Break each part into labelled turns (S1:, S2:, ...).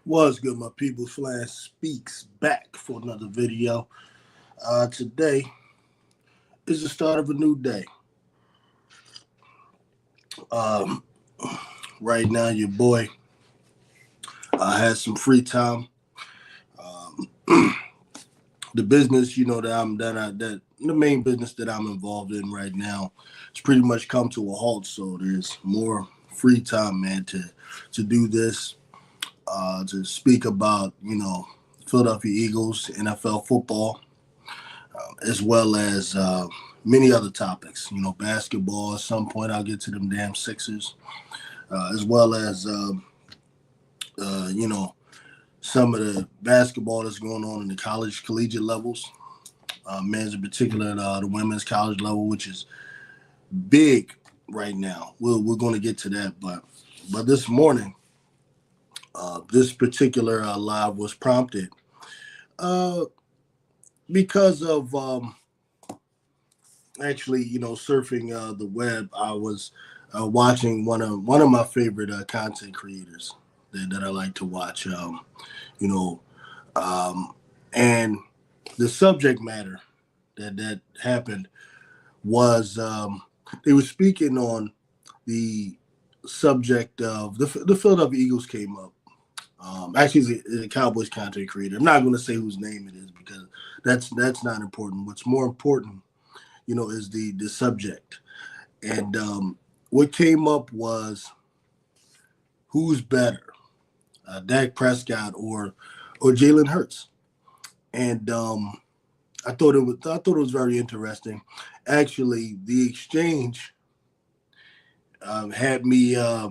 S1: What's good, my people? Fulan Speaks back for another video. Today is the start of a new day. Um, right now, your boy has some free time. The business, that the main business that I'm involved in right now, it's pretty much come to a halt. So there's more free time, man, to do this, to speak about Philadelphia Eagles, NFL football, as well as many other topics. Basketball. At some point, I'll get to them damn Sixers, as well as uh, you know some of the basketball that's going on in the collegiate levels. Men's in particular, the women's college level, which is big right now. We're going to get to that, but this morning, this particular live was prompted uh, because of actually, surfing the web. I was watching one of my favorite content creators that I like to watch. You know, and the subject matter that happened was they were speaking on the subject of the Philadelphia Eagles came up. Actually, it's a Cowboys content creator. I'm not going to say whose name it is because that's not important. What's more important, is the subject. And what came up was who's better, Dak Prescott or Jalen Hurts. And I thought it was very interesting. Actually, the exchange had me a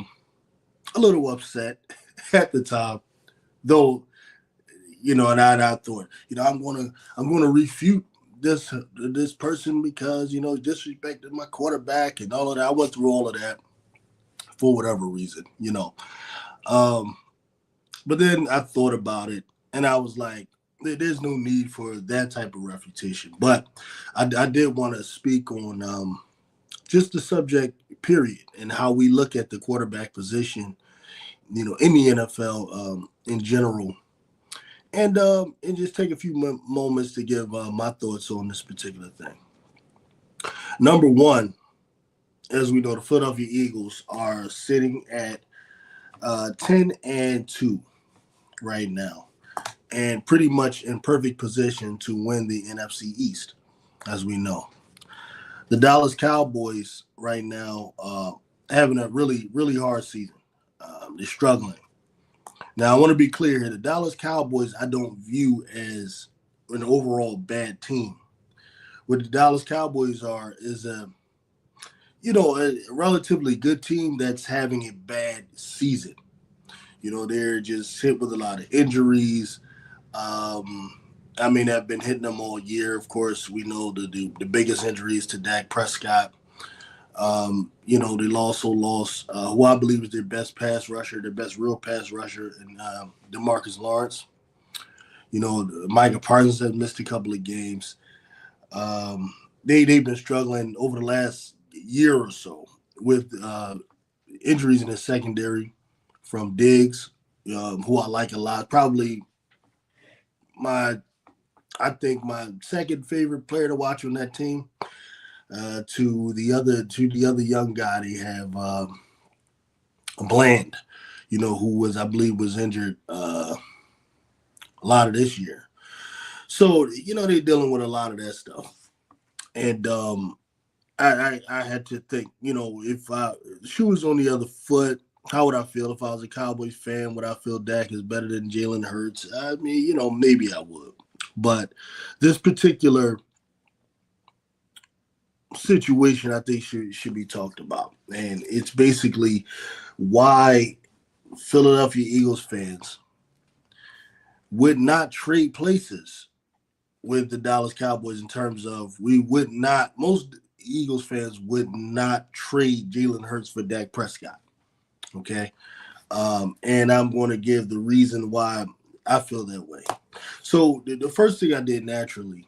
S1: little upset at the time, though. And I thought, I'm gonna refute this person because disrespected my quarterback and all of that. I went through all of that for whatever reason. Um, but then I thought about it and I was like, there's no need for that type of refutation. But I did want to speak on just the subject, period, and how we look at the quarterback position, in the NFL in general, and just take a few moments to give my thoughts on this particular thing. Number one, as we know, the Philadelphia Eagles are sitting at 10-2 right now, and pretty much in perfect position to win the NFC East, as we know. The Dallas Cowboys right now having a really, really hard season. They're struggling. Now, I want to be clear here. The Dallas Cowboys, I don't view as an overall bad team. What the Dallas Cowboys are is a relatively good team that's having a bad season. They're just hit with a lot of injuries. I've been hitting them all year. Of course, we know the biggest injuries to Dak Prescott. They also lost who I believe is their best pass rusher, their best real pass rusher, and DeMarcus Lawrence. Micah Parsons has missed a couple of games. They've been struggling over the last year or so with injuries in the secondary from Diggs, who I like a lot. Probably my I think my second favorite player to watch on that team. To the other young guy they have, Bland, who I believe was injured a lot of this year. So they're dealing with a lot of that stuff, and I had to think, if the shoe was on the other foot, how would I feel if I was a Cowboys fan? Would I feel Dak is better than Jalen Hurts? I mean, maybe I would, but this particular situation I think should be talked about, and it's basically why Philadelphia Eagles fans would not trade places with the Dallas Cowboys in terms of we would not most Eagles fans would not trade Jalen Hurts for Dak Prescott. Okay. And I'm going to give the reason why I feel that way. So the first thing I did naturally,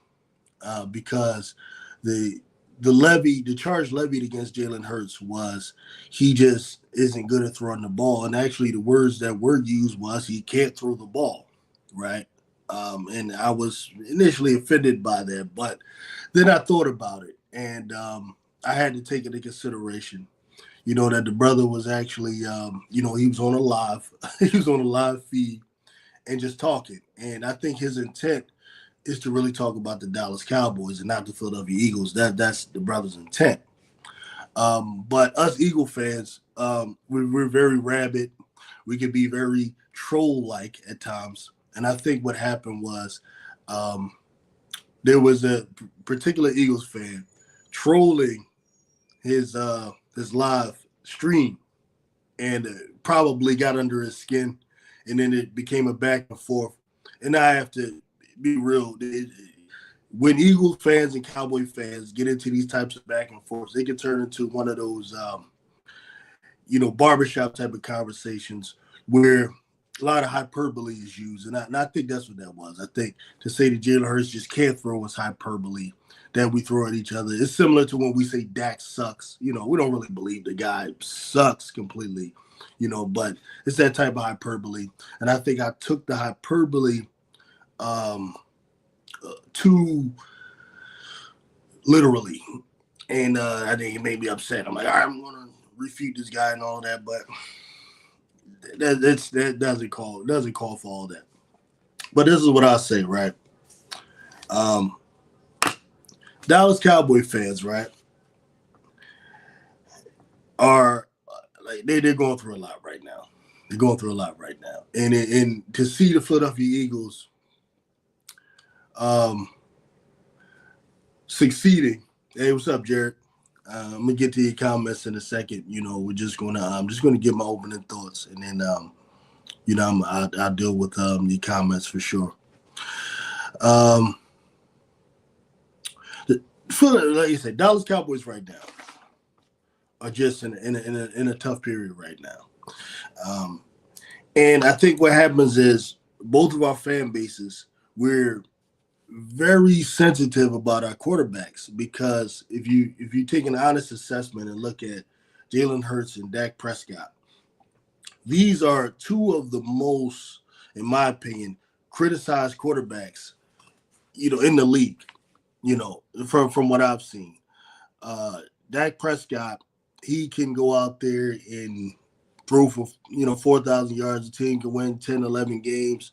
S1: because the the charge levied against Jalen Hurts was he just isn't good at throwing the ball. And actually, the words that were used was he can't throw the ball, right? And I was initially offended by that, but then I thought about it, and I had to take it into consideration. That the brother was actually, he was on a live, he was on a live feed and just talking. And I think his intent is to really talk about the Dallas Cowboys and not the Philadelphia Eagles. That's the brother's intent. But us Eagle fans, we're very rabid. We can be very troll-like at times. And I think what happened was there was a particular Eagles fan trolling his live stream and probably got under his skin, and then it became a back and forth. And I have to be real. When Eagles fans and Cowboy fans get into these types of back and forths, they can turn into one of those, barbershop type of conversations where a lot of hyperbole is used. And I think that's what that was. I think to say that Jalen Hurts just can't throw is hyperbole that we throw at each other. It's similar to when we say Dak sucks. We don't really believe the guy sucks completely, but it's that type of hyperbole. And I think I took the hyperbole too literally. And I think it made me upset. I'm like, all right, I'm going to refute this guy and all that, but that doesn't call for all that. But this is what I say, right? Dallas Cowboy fans, right, are like they're going through a lot right now. They're going through a lot right now, and to see the Philadelphia Eagles succeeding. Hey, what's up, Jared? I'm gonna get to your comments in a second. We're just gonna I'm just gonna give my opening thoughts, and then I'll deal with the comments for sure. Like you said, Dallas Cowboys right now are just in a tough period right now, and I think what happens is both of our fan bases, we're very sensitive about our quarterbacks, because if you take an honest assessment and look at Jalen Hurts and Dak Prescott, these are two of the most, in my opinion, criticized quarterbacks, in the league, from what I've seen. Dak Prescott, he can go out there and throw for 4,000 yards. The team can win 10, 11 games,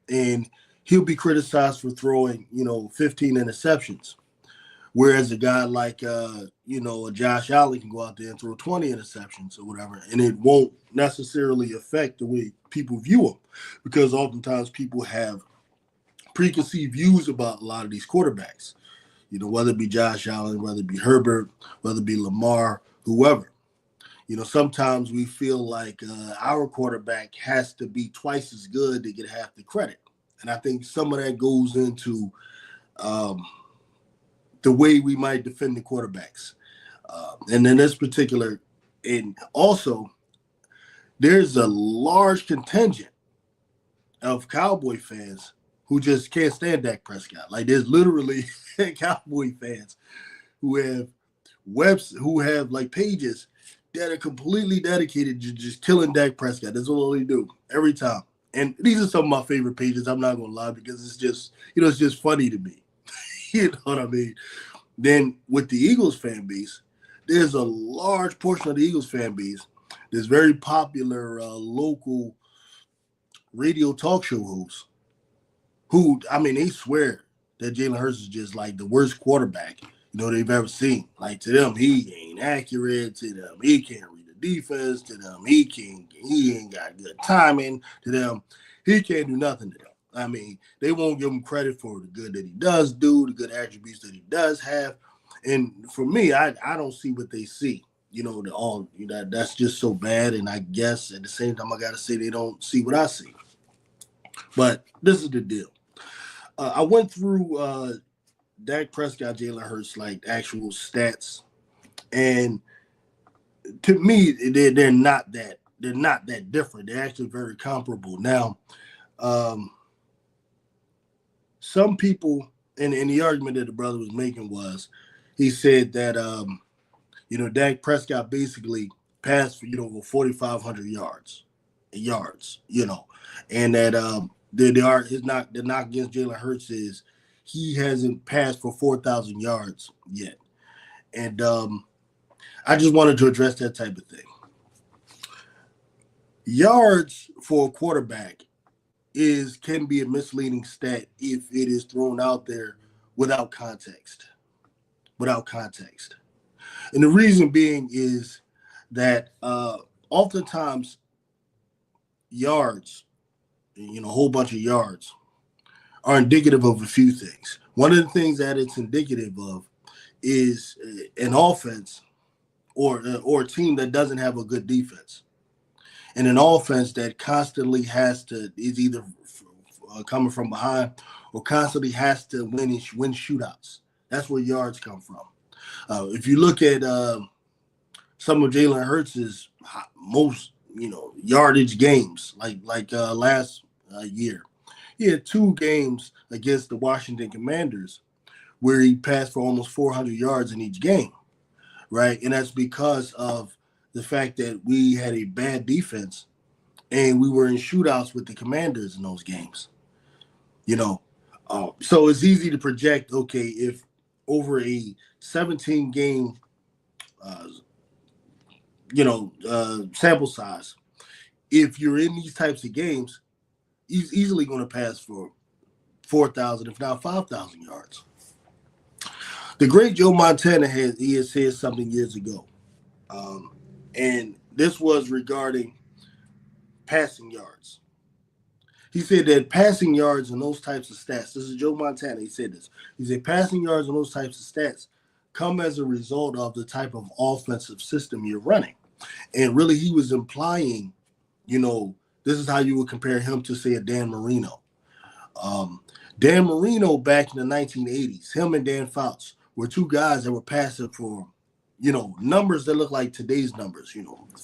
S1: and he'll be criticized for throwing 15 interceptions, whereas a guy like a Josh Allen can go out there and throw 20 interceptions or whatever, and it won't necessarily affect the way people view him, because oftentimes people have preconceived views about a lot of these quarterbacks, whether it be Josh Allen, whether it be Herbert, whether it be Lamar, whoever. Sometimes we feel like our quarterback has to be twice as good to get half the credit. And I think some of that goes into the way we might defend the quarterbacks. And in this particular, and also there's a large contingent of Cowboy fans who just can't stand Dak Prescott. Like, there's literally Cowboy fans who have like pages that are completely dedicated to just killing Dak Prescott. That's all they do every time. And these are some of my favorite pages, I'm not gonna lie, because it's just, it's just funny to me. You know what I mean? Then with the Eagles fan base, there's a large portion of the Eagles fan base. There's very popular local radio talk show hosts who, they swear that Jalen Hurts is just like the worst quarterback they've ever seen. Like, to them, he ain't accurate. To them, he can't read the defense. To them, he ain't got good timing. To them, he can't do nothing to them. They won't give him credit for the good that he does do, the good attributes that he does have. And for me, I don't see what they see. That's just so bad. And I guess at the same time, I got to say they don't see what I see. But this is the deal. I went through Dak Prescott, Jalen Hurts, like actual stats, and to me, they're not that different. They're actually very comparable. Now, some people, and the argument that the brother was making was, he said that Dak Prescott basically passed for 4,500 yards, and that the knock against Jalen Hurts is he hasn't passed for 4,000 yards yet, and I just wanted to address that type of thing. Yards for a quarterback is can be a misleading stat if it is thrown out there without context. Without context. And the reason being is that oftentimes yards, a whole bunch of yards, are indicative of a few things. One of the things that it's indicative of is an offense or a team that doesn't have a good defense, and an offense that constantly is either coming from behind or constantly has to win shootouts. That's where yards come from. If you look at some of Jalen Hurts' most yardage games, like last year, he had two games against the Washington Commanders where he passed for almost 400 yards in each game, right? And that's because of the fact that we had a bad defense and we were in shootouts with the Commanders in those games. So it's easy to project, okay, if over a 17 game sample size, if you're in these types of games, he's easily going to pass for 4,000, if not 5,000 yards. The great Joe Montana has said something years ago, and this was regarding passing yards. He said that passing yards and those types of stats, this is Joe Montana, he said this. He said passing yards and those types of stats come as a result of the type of offensive system you're running. And really he was implying, this is how you would compare him to, say, a Dan Marino. Dan Marino back in the 1980s, him and Dan Fouts were two guys that were passing for, numbers that look like today's numbers,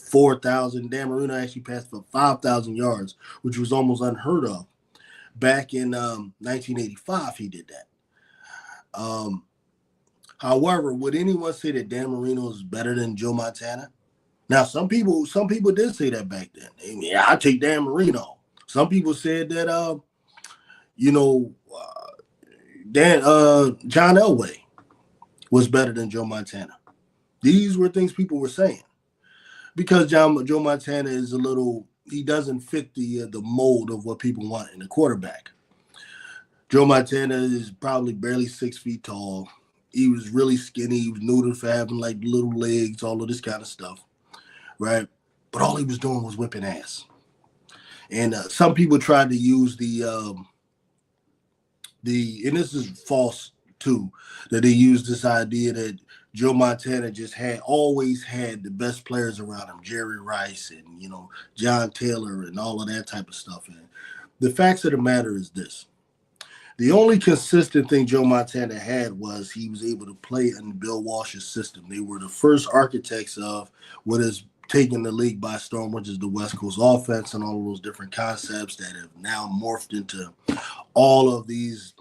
S1: 4,000. Dan Marino actually passed for 5,000 yards, which was almost unheard of. Back in 1985, he did that. However, would anyone say that Dan Marino is better than Joe Montana? Now, some people did say that back then. I take Dan Marino. Some people said that, John Elway was better than Joe Montana. These were things people were saying because Joe Montana is he doesn't fit the mold of what people want in a quarterback. Joe Montana is probably barely 6 feet tall. He was really skinny. He was noted for having like little legs, all of this kind of stuff, right? But all he was doing was whipping ass. And some people tried to use and this is false too, that they used this idea that Joe Montana just always had the best players around him, Jerry Rice and, John Taylor and all of that type of stuff. And the facts of the matter is this. The only consistent thing Joe Montana had was he was able to play in Bill Walsh's system. They were the first architects of what is taking the league by storm, which is the West Coast offense and all of those different concepts that have now morphed into all of these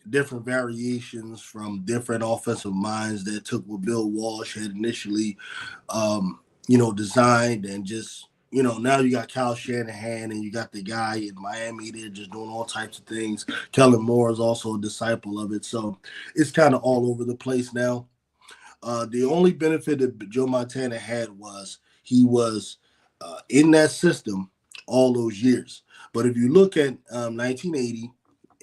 S1: different variations from different offensive minds that took what Bill Walsh had initially, designed, and just, now you got Kyle Shanahan and you got the guy in Miami. They're just doing all types of things. Kellen Moore is also a disciple of it. So it's kind of all over the place now. The only benefit that Joe Montana had was he was in that system all those years. But if you look at 1980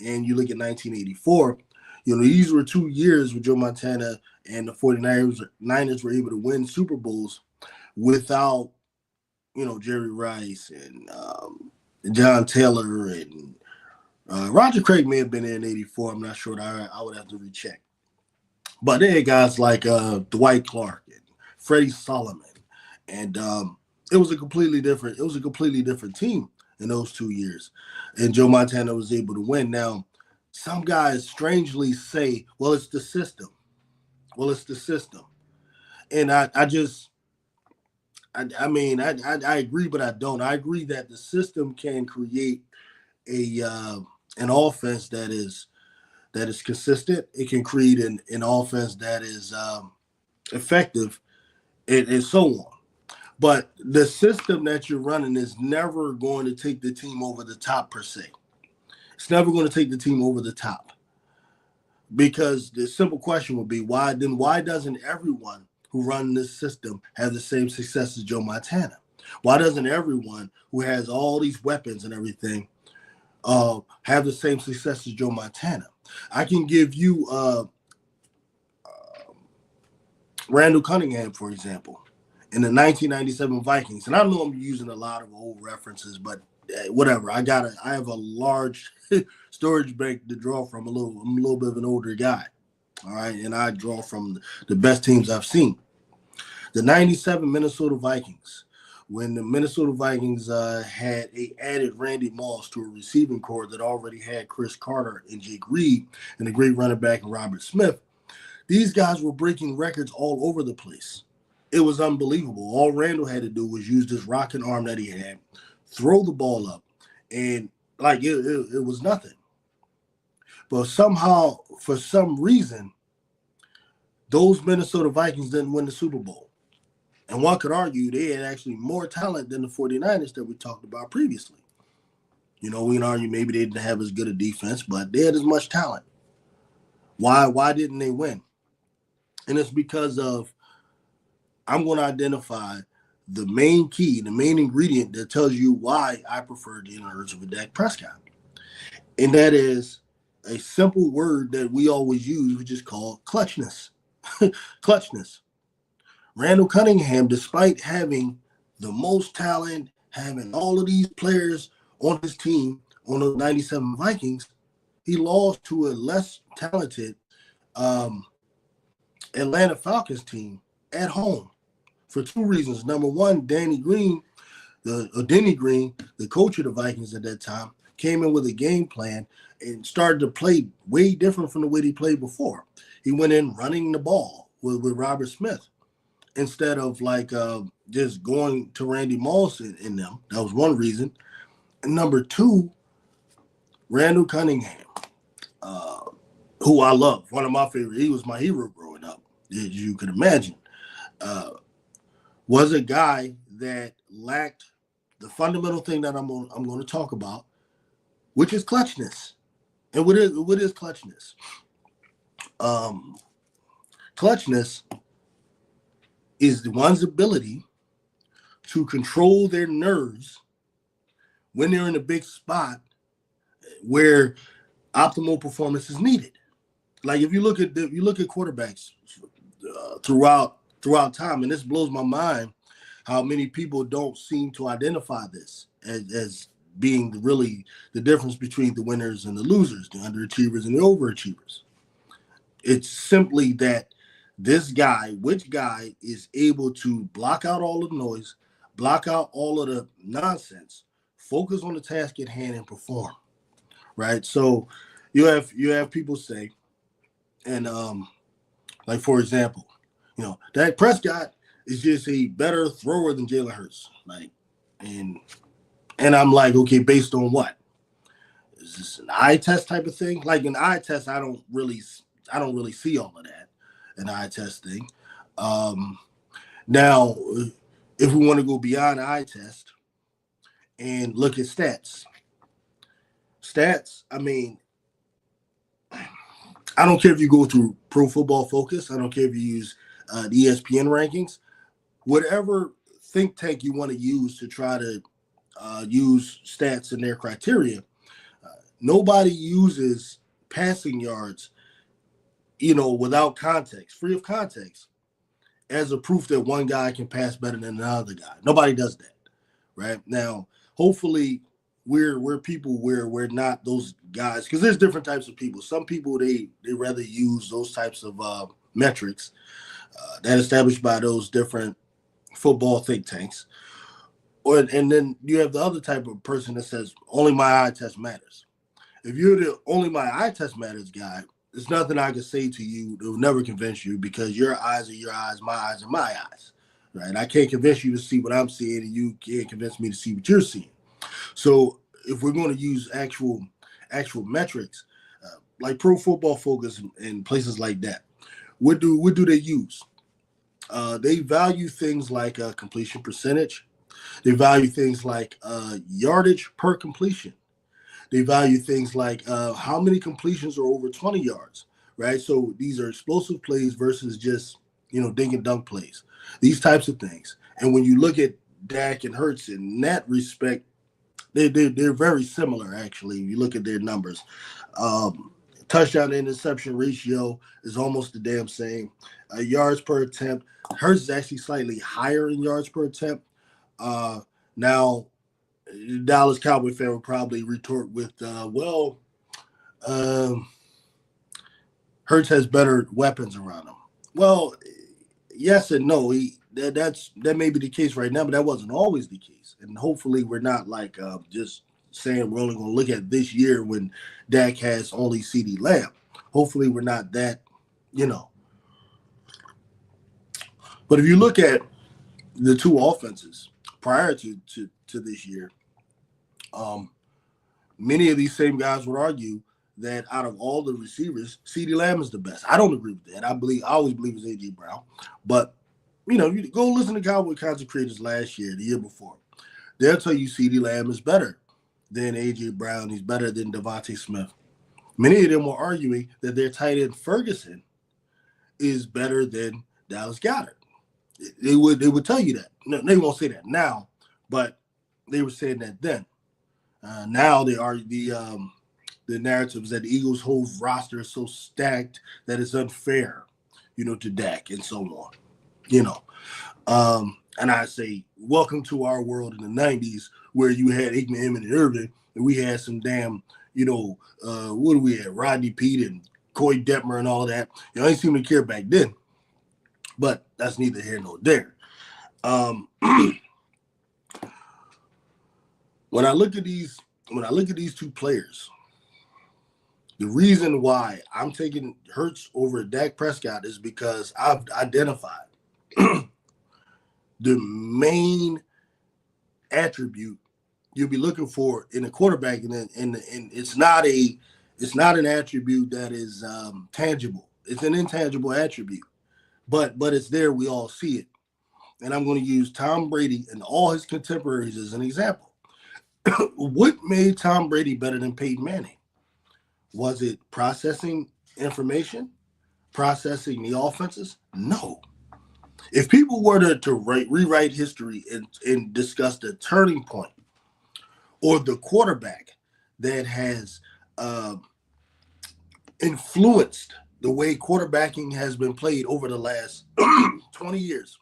S1: and you look at 1984, these were 2 years where Joe Montana and the 49ers were able to win Super Bowls without, Jerry Rice and John Taylor and Roger Craig may have been there in 84. I'm not sure. I would have to recheck. But they had guys like Dwight Clark and Freddie Solomon. And it was a completely different team in those 2 years. And Joe Montana was able to win. Now, some guys strangely say, well, it's the system. And I agree, but I don't. I agree that the system can create an offense that is that is consistent. It can create an offense that is effective, and so on. But the system that you're running is never going to take the team over the top per se. It's never going to take the team over the top, because the simple question would be, why doesn't everyone who run this system have the same success as Joe Montana? Why doesn't everyone who has all these weapons and everything have the same success as Joe Montana? I can give you Randall Cunningham, for example, in the 1997 Vikings. And I know I'm using a lot of old references, but whatever. I have a large storage bank to draw from. I'm a little bit of an older guy. All right. And I draw from the best teams I've seen. The 97 Minnesota Vikings, when the Minnesota Vikings had added Randy Moss to a receiving corps that already had Chris Carter and Jake Reed and a great running back in Robert Smith, these guys were breaking records all over the place. It was unbelievable. All Randall had to do was use this rocking arm that he had, throw the ball up, and like it was nothing. But somehow, for some reason, those Minnesota Vikings didn't win the Super Bowl. And one could argue they had actually more talent than the 49ers that we talked about previously. You know, we can argue maybe they didn't have as good a defense, but they had as much talent. Why didn't they win? And it's because of, I'm going to identify the main key, the main ingredient that tells you why I prefer the emergence of a Dak Prescott. And that is a simple word that we always use, which is called clutchness. Clutchness. Randall Cunningham, despite having the most talent, having all of these players on his team, on the 97 Vikings, he lost to a less talented Atlanta Falcons team at home for two reasons. Number one, Denny Green, the coach of the Vikings at that time, came in with a game plan and started to play way different from the way he played before. He went in running the ball with Robert Smith instead of just going to Randy Moss in them. That was one reason. And number two, Randall Cunningham, who I love, one of my favorite. He was my hero growing up, as you can imagine. Was a guy that lacked the fundamental thing that I'm going to talk about, which is clutchness. And what is clutchness? Clutchness is one's ability to control their nerves when they're in a big spot where optimal performance is needed. Like if you look at quarterbacks throughout time, and this blows my mind how many people don't seem to identify this as being really the difference between the winners and the losers, the underachievers and the overachievers. It's simply that which guy is able to block out all of the noise, block out all of the nonsense, focus on the task at hand and perform. Right. So you have people say, and like for example, Dak Prescott is just a better thrower than Jalen Hurts. And I'm like, okay, based on what? Is this an eye test type of thing? Like an eye test, I don't really see all of that, an eye test thing. Now, if we want to go beyond eye test and look at stats, I mean, I don't care if you go through Pro Football Focus. I don't care if you use the ESPN rankings. Whatever think tank you want to use to try to use stats in their criteria, nobody uses passing yards, without context, free of context, as a proof that one guy can pass better than another guy. Nobody does that, right? Now, hopefully, we're people where we're not those guys, because there's different types of people. Some people they rather use those types of metrics that established by those different football think tanks, and then you have the other type of person that says only my eye test matters. If you're the only my eye test matters guy, there's nothing I can say to you that will never convince you, because your eyes are your eyes, my eyes are my eyes, right? I can't convince you to see what I'm seeing, and you can't convince me to see what you're seeing. So if we're going to use actual metrics, like Pro Football Focus and places like that, what do they use? They value things like completion percentage. They value things like yardage per completion. They value things like how many completions are over 20 yards, right? So these are explosive plays versus just, dink and dunk plays, these types of things. And when you look at Dak and Hurts in that respect, they're very similar, actually. You look at their numbers. Touchdown to interception ratio is almost the damn same. Yards per attempt. Hurts is actually slightly higher in yards per attempt. Now, Dallas Cowboy fan would probably retort with, um, Hurts has better weapons around him. Well, yes and no. That may be the case right now, but that wasn't always the case. And hopefully, we're not like just saying we're only going to look at this year when Dak has only CeeDee Lamb. Hopefully, we're not that, you know. But if you look at the two offenses prior to this year, many of these same guys would argue that out of all the receivers, CeeDee Lamb is the best. I don't agree with that. I always believe it's AJ Brown. But you go listen to Cowboy content creators last year, the year before. They'll tell you CeeDee Lamb is better than AJ Brown. He's better than Devontae Smith. Many of them were arguing that their tight end Ferguson is better than Dallas Goedert. They would tell you that. No, they won't say that now, but they were saying that then. Now they are the narrative is that the Eagles' whole roster is so stacked that it's unfair, to Dak and so on. And I say, welcome to our world in the 90s where you had Aikman, Emmett, and Irvin, and we had some damn, what do we have? Rodney Peete and Corey Detmer and all that. I ain't seem to care back then, but that's neither here nor there. When I look at these two players, the reason why I'm taking Hurts over Dak Prescott is because I've identified the main attribute you'll be looking for in a quarterback, and it's not an attribute that is tangible. It's an intangible attribute, but it's there. We all see it, and I'm going to use Tom Brady and all his contemporaries as an example. What made Tom Brady better than Peyton Manning? Was it processing information, processing the offenses? No. If people were to rewrite history and discuss the turning point or the quarterback that has influenced the way quarterbacking has been played over the last 20 years,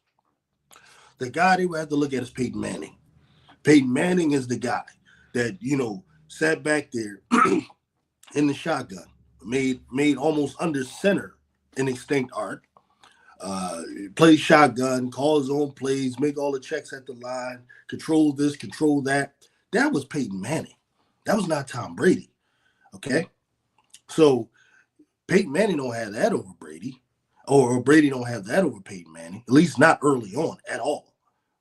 S1: the guy they would have to look at is Peyton Manning. Peyton Manning is the guy that, sat back there in the shotgun, made almost under center an extinct art, play shotgun, call his own plays, make all the checks at the line, control this, control that. That was Peyton Manning. That was not Tom Brady. Okay? So Peyton Manning don't have that over Brady, or Brady don't have that over Peyton Manning, at least not early on at all.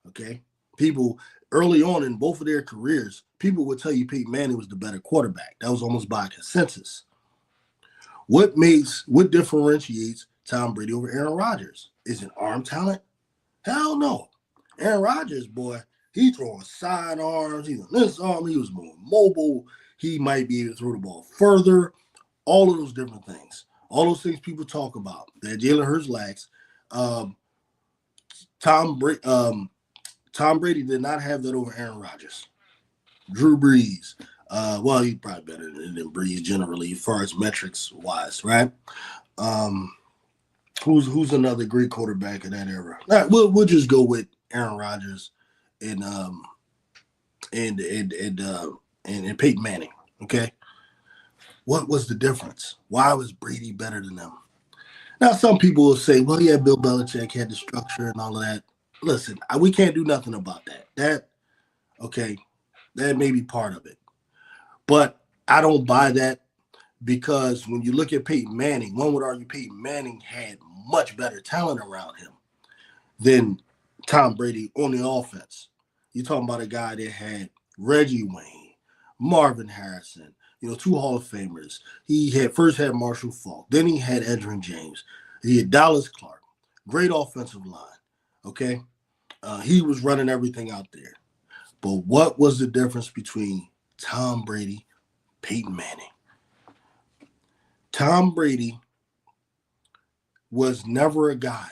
S1: Okay? People early on in both of their careers, people would tell you Peyton Manning was the better quarterback. That was almost by consensus. What differentiates Tom Brady over Aaron Rodgers? Is it arm talent? Hell no. Aaron Rodgers, boy, he throwing side arms. He's on this arm. He was more mobile. He might be able to throw the ball further. All of those different things. All those things people talk about that Jalen Hurts lacks. Tom Brady did not have that over Aaron Rodgers. Drew Brees. He's probably better than Brees generally, as far as metrics wise, right? Who's another great quarterback in that era? All right, we'll just go with Aaron Rodgers and Peyton Manning. Okay, what was the difference? Why was Brady better than them? Now, some people will say, well, yeah, Bill Belichick had the structure and all of that. Listen, we can't do nothing about that. That may be part of it. But I don't buy that because when you look at Peyton Manning, one would argue Peyton Manning had much better talent around him than Tom Brady on the offense. You're talking about a guy that had Reggie Wayne, Marvin Harrison, two Hall of Famers. He had Marshall Faulk. Then he had Edgerrin James. He had Dallas Clark. Great offensive line. Okay. He was running everything out there. But what was the difference between Tom Brady, Peyton Manning? Tom Brady was never a guy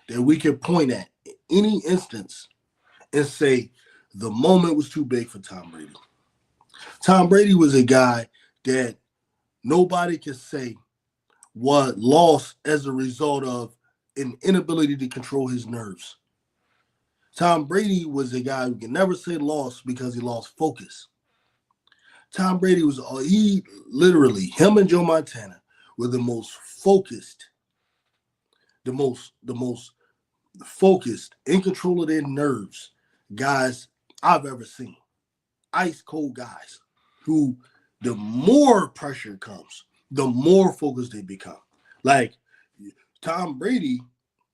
S1: that we could point at in any instance and say the moment was too big for Tom Brady. Tom Brady was a guy that nobody could say was lost as a result of an inability to control his nerves. Tom Brady was a guy who can never say lost because he lost focus. Tom Brady him and Joe Montana were the most focused, in control of their nerves guys I've ever seen. Ice cold guys who, the more pressure comes, the more focused they become. Like Tom Brady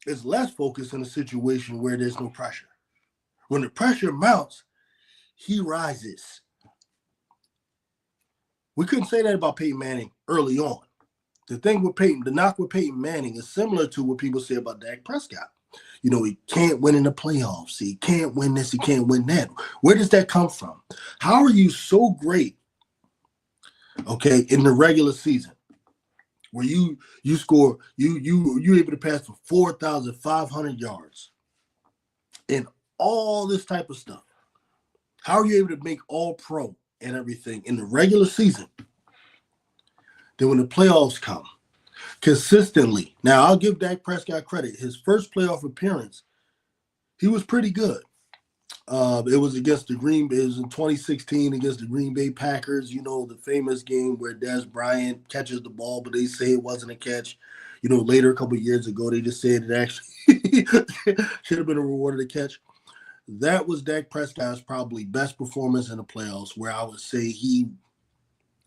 S1: is less focused in a situation where there's no pressure. When the pressure mounts, he rises. We couldn't say that about Peyton Manning early on. The knock with Peyton Manning is similar to what people say about Dak Prescott. He can't win in the playoffs. He can't win this. He can't win that. Where does that come from? How are you so great, okay, in the regular season, where you score, you're able to pass for 4,500 yards and all this type of stuff? How are you able to make all pro and everything in the regular season? Then when the playoffs come, consistently. Now, I'll give Dak Prescott credit. His first playoff appearance, he was pretty good. It was in 2016 against the Green Bay Packers, the famous game where Dez Bryant catches the ball, but they say it wasn't a catch. Later, a couple of years ago, they just said it actually should have been a rewarded catch. That was Dak Prescott's probably best performance in the playoffs, where I would say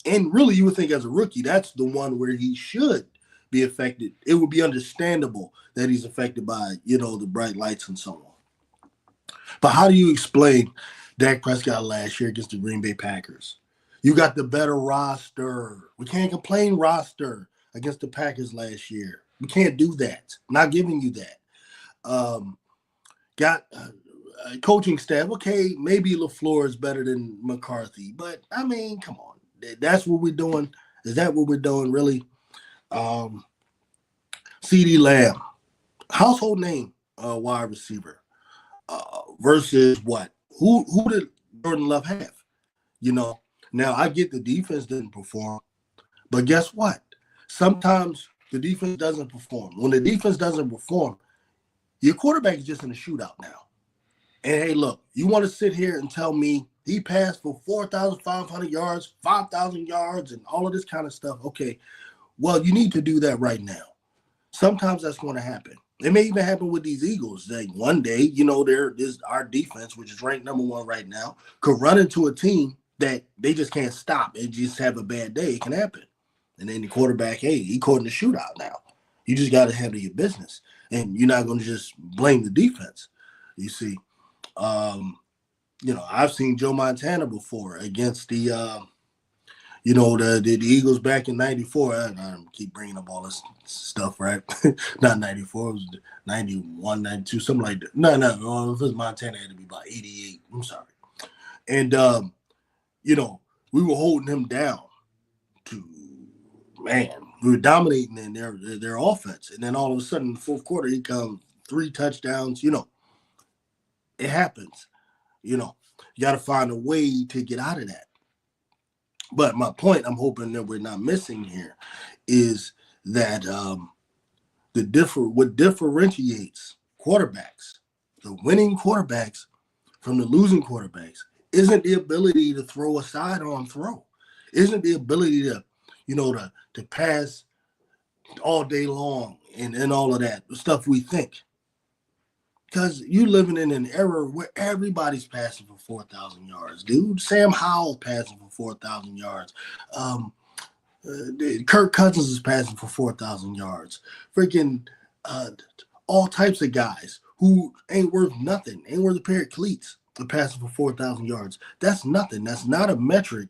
S1: and really you would think as a rookie, that's the one where he should be affected. It would be understandable that he's affected by, the bright lights and so on. But how do you explain Dak Prescott last year against the Green Bay Packers? You got the better roster. We can't complain roster against the Packers last year. We can't do that. I'm not giving you that. Got coaching staff. Okay, maybe LaFleur is better than McCarthy, but I mean, come on. That's what we're doing. Is that what we're doing, really? CeeDee Lamb, household name wide receiver, versus what? Who did Jordan Love have? Now I get the defense didn't perform, but guess what? Sometimes the defense doesn't perform. When the defense doesn't perform, your quarterback is just in a shootout now. And hey, look, you want to sit here and tell me he passed for 4,500 yards, 5,000 yards, and all of this kind of stuff. Okay, well, you need to do that right now. Sometimes that's going to happen. It may even happen with these Eagles. Like one day, our defense, which is ranked number 1 right now, could run into a team that they just can't stop and just have a bad day. It can happen. And then the quarterback, hey, he caught in the shootout now. You just got to handle your business. And you're not going to just blame the defense. You see, I've seen Joe Montana before against the Eagles back in 94. I keep bringing up all this stuff, right? Not 94, it was 91, 92, something like that. No, if it was Montana, it had to be about 88. I'm sorry. And, we were holding him down we were dominating in their offense. And then all of a sudden, in the fourth quarter, he comes 3 touchdowns. It happens. You got to find a way to get out of that. But my point, I'm hoping that we're not missing here, is that what differentiates quarterbacks, the winning quarterbacks from the losing quarterbacks, isn't the ability to throw a sidearm throw, isn't the ability to pass all day long and all of that stuff we think. Because you're living in an era where everybody's passing for 4,000 yards, dude. Sam Howell passing for 4,000 yards. Kirk Cousins is passing for 4,000 yards. Freaking all types of guys who ain't worth nothing, ain't worth a pair of cleats. passing for 4,000 yards. That's nothing. That's not a metric,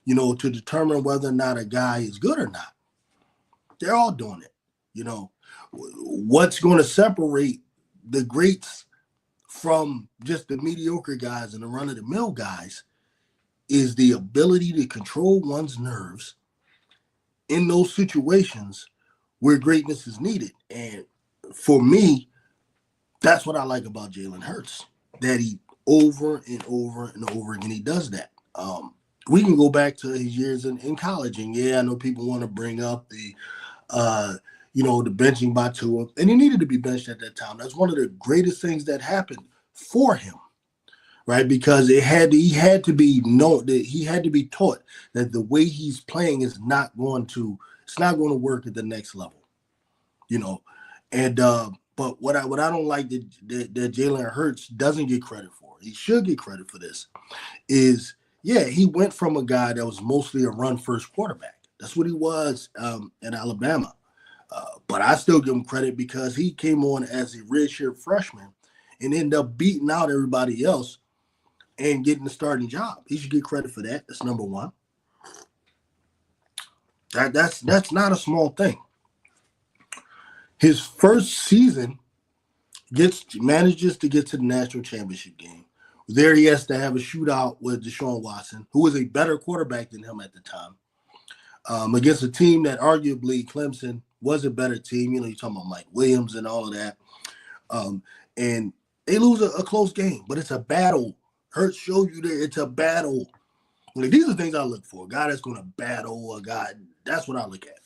S1: to determine whether or not a guy is good or not. They're all doing it. What's going to separate the greats from just the mediocre guys and the run-of-the-mill guys is the ability to control one's nerves in those situations where greatness is needed. And for me, that's what I like about Jalen Hurts, that he over and over and over again, he does that. We can go back to his years in college, and I know people want to bring up the benching by Tua, and he needed to be benched at that time. That's one of the greatest things that happened for him, right? Because he had to be taught that the way he's playing is not going to work at the next level, And but what I don't like that Jalen Hurts doesn't get credit for, he should get credit for this, is he went from a guy that was mostly a run first quarterback. That's what he was at Alabama. But I still give him credit because he came on as a redshirt freshman and ended up beating out everybody else and getting the starting job. He should get credit for that. That's number one. That's not a small thing. His first season manages to get to the national championship game. There he has to have a shootout with Deshaun Watson, who was a better quarterback than him at the time, against a team that arguably Clemson was a better team. You're talking about Mike Williams and all of that. And they lose a close game, but it's a battle. Hurts showed you that it's a battle. These are things I look for. A guy that's going to battle a guy. That's what I look at.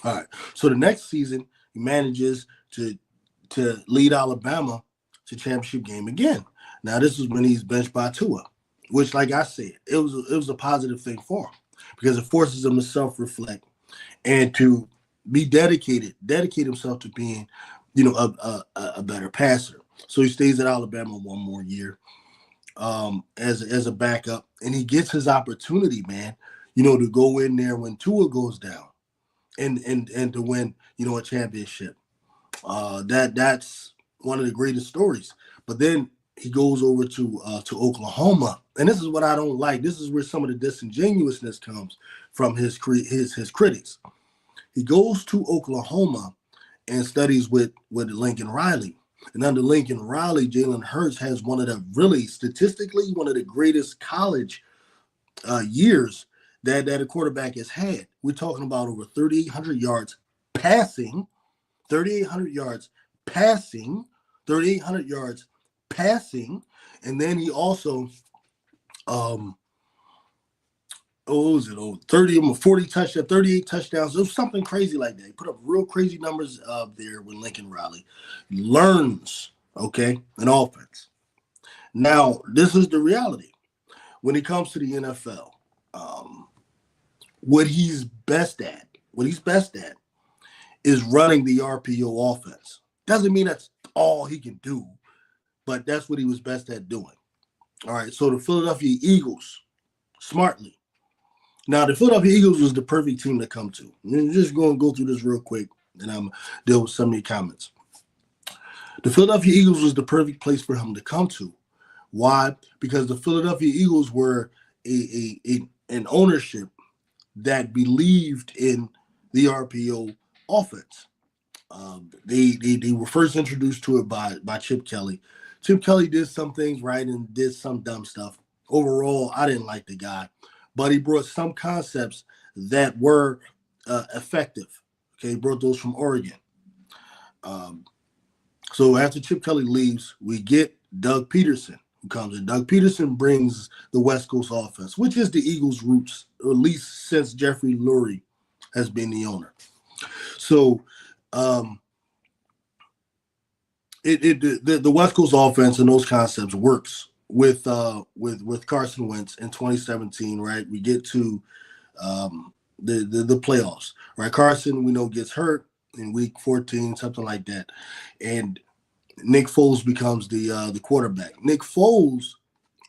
S1: All right. So the next season, he manages to lead Alabama to championship game again. Now, this is when he's benched by Tua, which, like I said, it was a positive thing for him because it forces him to self-reflect and to be dedicate himself to being, a better passer. So he stays at Alabama one more year as a backup, and he gets his opportunity, man, to go in there when Tua goes down and to win, a championship. That's one of the greatest stories. But then he goes over to Oklahoma, and this is what I don't like. This is where some of the disingenuousness comes from his critics. He goes to Oklahoma and studies with Lincoln Riley. And under Lincoln Riley, Jalen Hurts has statistically, one of the greatest college years that a quarterback has had. We're talking about over 3,800 yards passing, 3,800 yards passing, 3,800 yards passing. And then he also, 40 touchdowns, 38 touchdowns. It was something crazy like that. He put up real crazy numbers there with Lincoln Riley. Learns, an offense. Now, this is the reality. When it comes to the NFL, what he's best at is running the RPO offense. Doesn't mean that's all he can do, but that's what he was best at doing. All right, so the Philadelphia Eagles, smartly. Now, the Philadelphia Eagles was the perfect team to come to. I'm just going to go through this real quick, and I'm going to deal with some of your comments. The Philadelphia Eagles was the perfect place for him to come to. Why? Because the Philadelphia Eagles were an ownership that believed in the RPO offense. They were first introduced to it by Chip Kelly. Chip Kelly did some things right and did some dumb stuff. Overall, I didn't like the guy, but he brought some concepts that were effective. Okay, he brought those from Oregon. So after Chip Kelly leaves, we get Doug Peterson, who comes in. Doug Peterson brings the West Coast offense, which is the Eagles' roots, or at least since Jeffrey Lurie has been the owner. So the West Coast offense and those concepts works with Carson Wentz in 2017, right? We get to the playoffs, right? Carson, we know, gets hurt in week 14, something like that, and Nick Foles becomes the quarterback. Nick Foles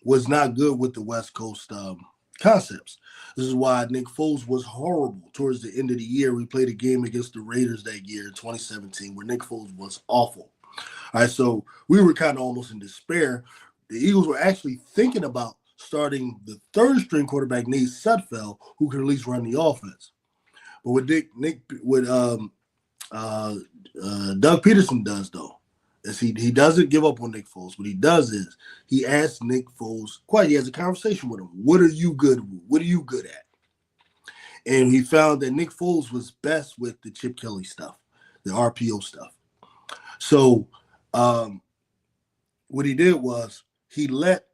S1: was not good with the West Coast concepts. This is why Nick Foles was horrible towards the end of the year. We played a game against the Raiders that year in 2017 where Nick Foles was awful. All right, so we were kind of almost in despair the Eagles were actually thinking about starting the third string quarterback, Nate Sudfeld, who could at least run the offense. But Doug Peterson does, though, is he doesn't give up on Nick Foles. What he does is he asks Nick Foles, he has a conversation with him. What are you good with? What are you good at? And he found that Nick Foles was best with the Chip Kelly stuff, the RPO stuff. So what he did was he let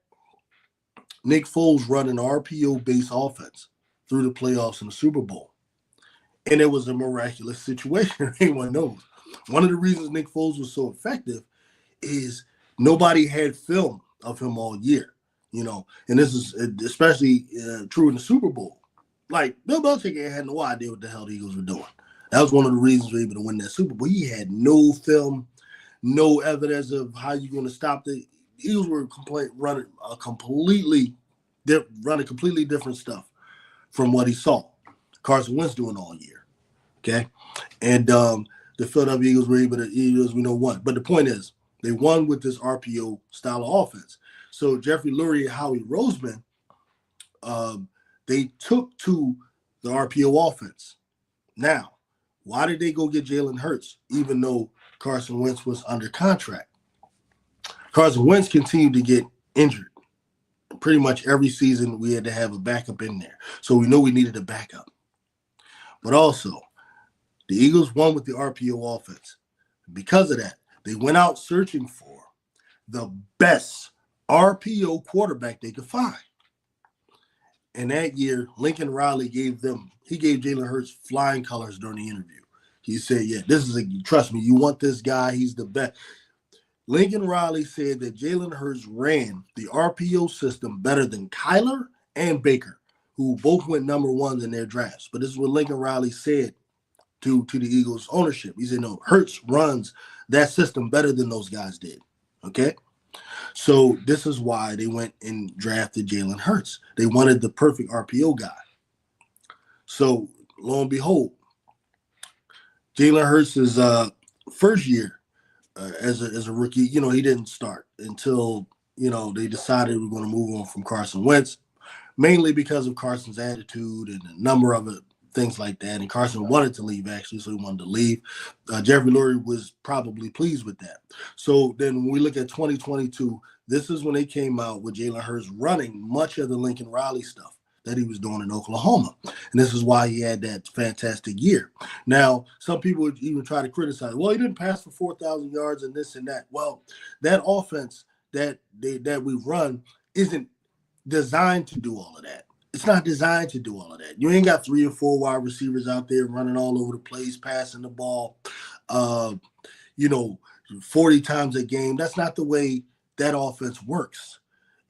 S1: Nick Foles run an RPO-based offense through the playoffs in the Super Bowl. And it was a miraculous situation. Anyone knows. One of the reasons Nick Foles was so effective is nobody had film of him all year, and this is especially true in the Super Bowl. Like, Bill Belichick had no idea what the hell the Eagles were doing. That was one of the reasons we were able to win that Super Bowl. He had no film, no evidence of how you're going to stop the Eagles were running completely different stuff from what he saw Carson Wentz doing all year. Okay, and the Philadelphia Eagles were able to won. But the point is, they won with this RPO style of offense. So Jeffrey Lurie and Howie Roseman, they took to the RPO offense. Now, why did they go get Jalen Hurts, even though Carson Wentz was under contract? Carson Wentz continued to get injured. Pretty much every season we had to have a backup in there. So we knew we needed a backup. But also, the Eagles won with the RPO offense. Because of that, they went out searching for the best RPO quarterback they could find. And that year, Lincoln Riley gave Jalen Hurts flying colors during the interview. He said, trust me, you want this guy, he's the best. Lincoln Riley said that Jalen Hurts ran the RPO system better than Kyler and Baker, who both went number ones in their drafts. But this is what Lincoln Riley said to the Eagles ownership. He said, no, Hurts runs that system better than those guys did. Okay? So this is why they went and drafted Jalen Hurts. They wanted the perfect RPO guy. So lo and behold, Jalen Hurts' first year as a rookie, he didn't start until, they decided we were going to move on from Carson Wentz, mainly because of Carson's attitude and a number of things like that. And Carson wanted to leave, actually, so he wanted to leave. Jeffrey Lurie was probably pleased with that. So then when we look at 2022, this is when they came out with Jalen Hurts running much of the Lincoln Riley stuff that he was doing in Oklahoma. And this is why he had that fantastic year. Now, some people would even try to criticize, well, he didn't pass for 4,000 yards and this and that. Well, that offense that we run isn't designed to do all of that. It's not designed to do all of that. You ain't got 3 or 4 wide receivers out there running all over the place, passing the ball, 40 times a game. That's not the way that offense works.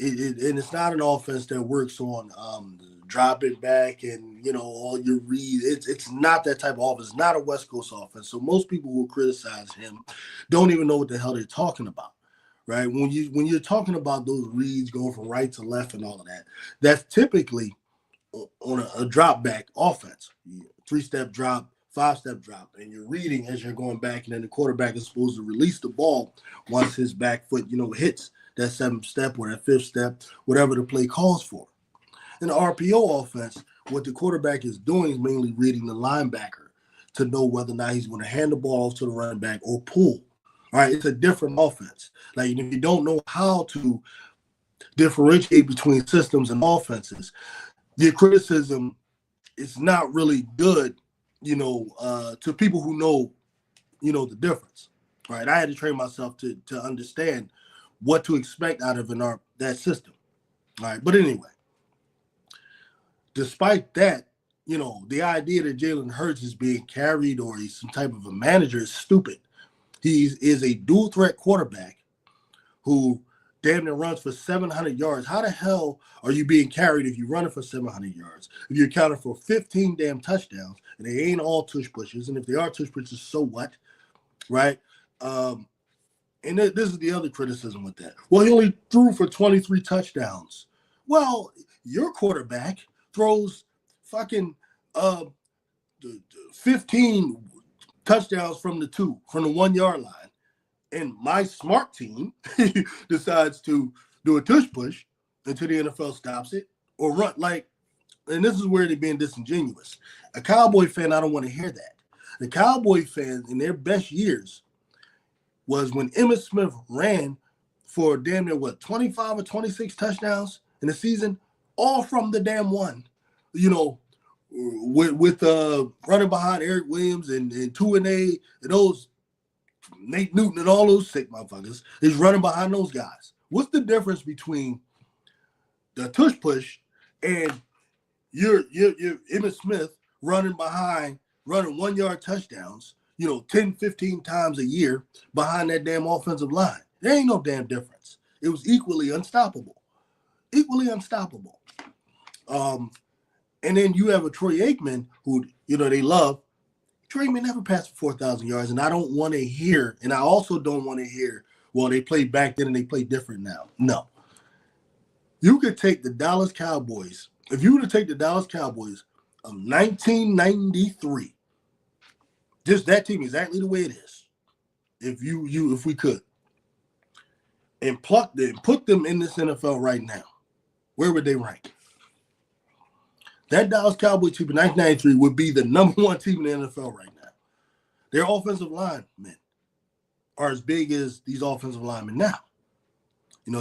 S1: And it's not an offense that works on dropping back and, all your reads. It's not that type of offense. It's not a West Coast offense. So most people who criticize him don't even know what the hell they're talking about. Right? When you're talking about those reads going from right to left and all of that, that's typically on a drop back offense. 3-step drop, 5-step drop, and you're reading as you're going back, and then the quarterback is supposed to release the ball once his back foot, hits that 7th step or that 5th step, whatever the play calls for. In the RPO offense, what the quarterback is doing is mainly reading the linebacker to know whether or not he's going to hand the ball off to the running back or pull. All right, it's a different offense. Like, if you don't know how to differentiate between systems and offenses, your criticism is not really good, to people who know, the difference. All right, I had to train myself to understand what to expect out of that system. All right, but anyway, despite that, the idea that Jalen Hurts is being carried or he's some type of a manager is stupid. He is a dual threat quarterback who damn near runs for 700 yards. How the hell are you being carried if you're running for 700 yards? If you're accounting for 15 damn touchdowns, and they ain't all tush pushes, and if they are tush pushes, so what? Right? And this is the other criticism with that. Well, he only threw for 23 touchdowns. Well, your quarterback throws fucking 15 touchdowns from the 1 yard line. And my smart team decides to do a tush push until the NFL stops it, or run like. And this is where they're being disingenuous. A Cowboy fan, I don't want to hear that. The Cowboy fans in their best years was when Emmitt Smith ran for damn near 25 or 26 touchdowns in the season, all from the damn one. With running behind Eric Williams and 2-A and those Nate Newton and all those sick motherfuckers is running behind those guys. What's the difference between the tush push and you're Emmitt Smith running 1-yard touchdowns, 10, 15 times a year behind that damn offensive line? There ain't no damn difference. It was equally unstoppable. And then you have a Troy Aikman who, they love. Troy Aikman never passed for 4,000 yards, and I don't want to hear, and I also don't want to hear, well, they played back then and they play different now. No. You could take the Dallas Cowboys. If you were to take the Dallas Cowboys of 1993, just that team exactly the way it is, if we could, and pluck them, put them in this NFL right now, where would they rank? That Dallas Cowboys team in 1993 would be the number one team in the NFL right now. Their offensive linemen are as big as these offensive linemen now.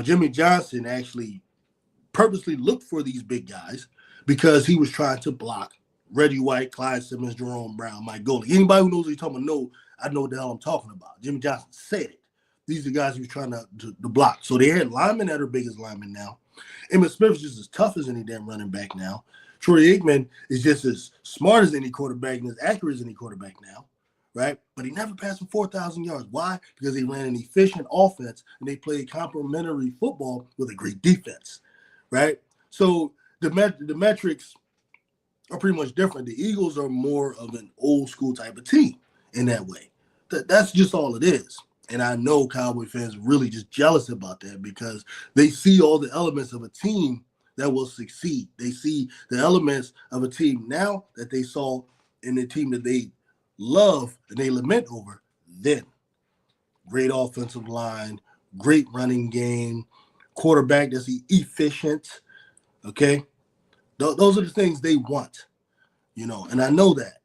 S1: Jimmy Johnson actually purposely looked for these big guys because he was trying to block Reggie White, Clyde Simmons, Jerome Brown, Mike Golick. Anybody who knows what he's talking about, I know what the hell I'm talking about. Jimmy Johnson said it. These are the guys he was trying to block. So they had linemen that are big as linemen now. Emmitt Smith is just as tough as any damn running back now. Troy Aikman is just as smart as any quarterback and as accurate as any quarterback now, right? But he never passed for 4,000 yards. Why? Because they ran an efficient offense and they played complementary football with a great defense, right? So the metrics are pretty much different. The Eagles are more of an old school type of team in that way. That's just all it is. And I know Cowboy fans are really just jealous about that because they see all the elements of a team that will succeed. They see the elements of a team now that they saw in the team that they love and they lament over then. Great offensive line, great running game, quarterback that's efficient, okay? Those are the things they want, and I know that.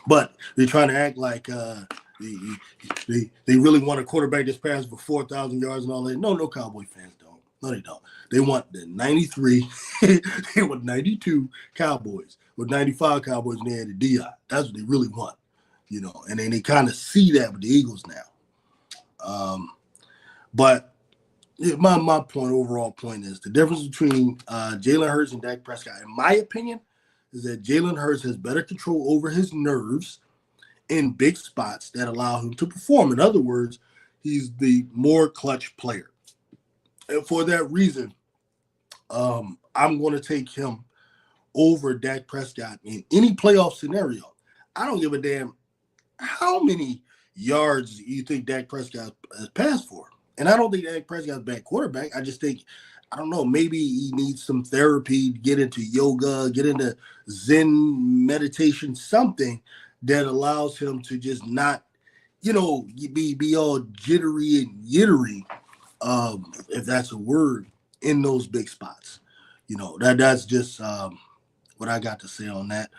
S1: But they're trying to act like they really want a quarterback that's passed for 4,000 yards and all that. No, Cowboy fans don't. No, they don't. They want the 93, they want 92 Cowboys, with 95 Cowboys and they had the Dion. That's what they really want, and then they kind of see that with the Eagles now. But my overall point is the difference between Jalen Hurts and Dak Prescott, in my opinion, is that Jalen Hurts has better control over his nerves in big spots that allow him to perform. In other words, he's the more clutch player. And for that reason, I'm going to take him over Dak Prescott in any playoff scenario. I don't give a damn how many yards you think Dak Prescott has passed for. And I don't think Dak Prescott's a bad quarterback. I just think, I don't know, maybe he needs some therapy, get into yoga, get into Zen meditation, something that allows him to just not, be all jittery and yittery, if that's a word, in those big spots. That's just what I got to say on that.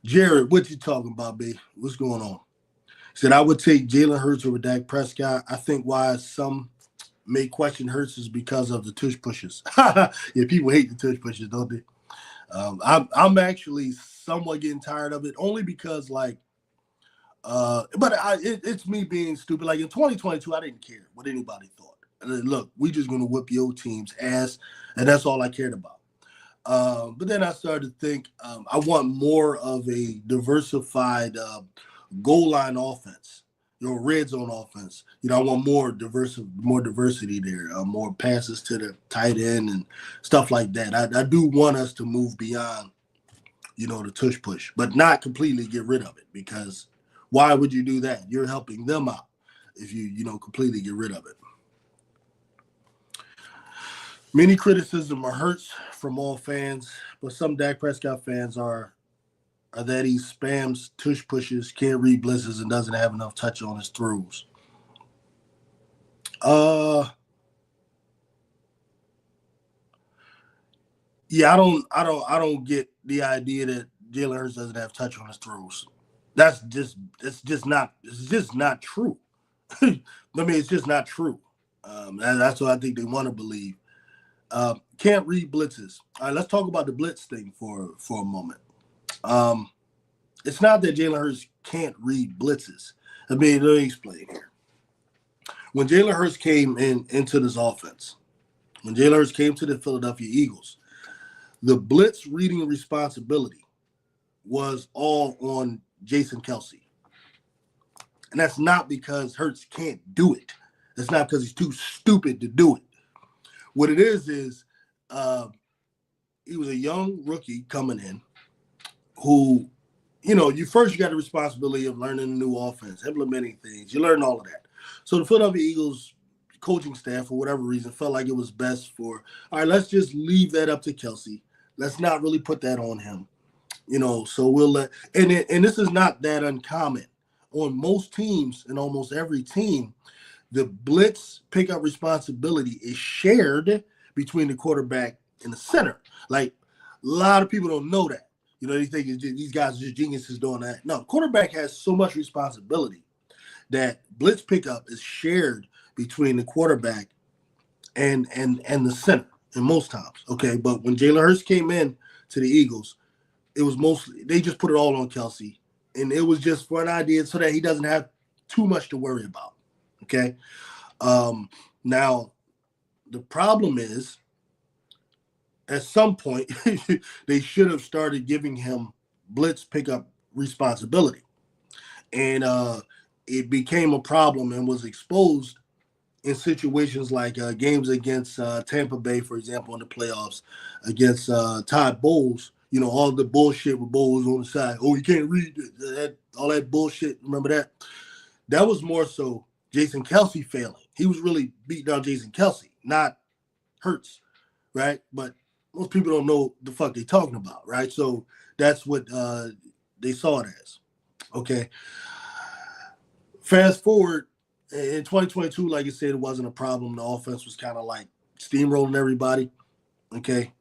S1: Jared, what you talking about, babe? What's going on? He said, I would take Jalen Hurts over Dak Prescott. I think why some may question Hurts is because of the tush pushes. Yeah, people hate the tush pushes, don't they? I'm actually somewhat getting tired of it, only because it's me being stupid. Like in 2022, I didn't care what anybody thought. Look, we just gonna whip your team's ass, and that's all I cared about. But then I started to think I want more of a diversified goal line offense, red zone offense. I want more diversity there, more passes to the tight end and stuff like that. I do want us to move beyond, the tush push, but not completely get rid of it, because why would you do that? You're helping them out if you, completely get rid of it. Many criticism or hurts from all fans, but some Dak Prescott fans are that he spams tush pushes, can't read blitzes, and doesn't have enough touch on his throws. Uh, yeah, I don't get the idea that Jalen Hurts doesn't have touch on his throws. It's just not true. I mean, it's just not true. That's what I think they want to believe. Can't read blitzes. All right, let's talk about the blitz thing for a moment. Um, it's not that Jalen Hurts can't read blitzes. I mean, let me explain here. When Jalen Hurts came into this offense, when Jalen Hurts came to the Philadelphia Eagles, the blitz reading responsibility was all on Jason Kelsey. And that's not because Hurts can't do it. That's not because he's too stupid to do it. What it is uh, he was a young rookie coming in who, you got the responsibility of learning a new offense, implementing things. You learn all of that. So the Philadelphia Eagles coaching staff, for whatever reason, felt like it was best all right, let's just leave that up to Kelsey. Let's not really put that on him. So we'll and this is not that uncommon. On most teams and almost every team, the blitz pickup responsibility is shared between the quarterback and the center. Like, a lot of people don't know that. They think these guys are just geniuses doing that. No, the quarterback has so much responsibility that blitz pickup is shared between the quarterback and the center in most times. Okay, but when Jalen Hurts came in to the Eagles, it was mostly they just put it all on Kelsey, and it was just for an idea so that he doesn't have too much to worry about. Okay, now the problem is at some point they should have started giving him blitz pickup responsibility, and it became a problem and was exposed in situations like games against Tampa Bay, for example, in the playoffs, against Todd Bowles. All the bullshit with Bowles on the side. Oh, you can't read all that bullshit. Remember that? That was more so Jason Kelsey failing. He was really beating down Jason Kelsey, not Hurts, right? But most people don't know the fuck they talking about, right? So that's what they saw it as. Okay. Fast forward in 2022, like I said, it wasn't a problem. The offense was kind of like steamrolling everybody. Okay.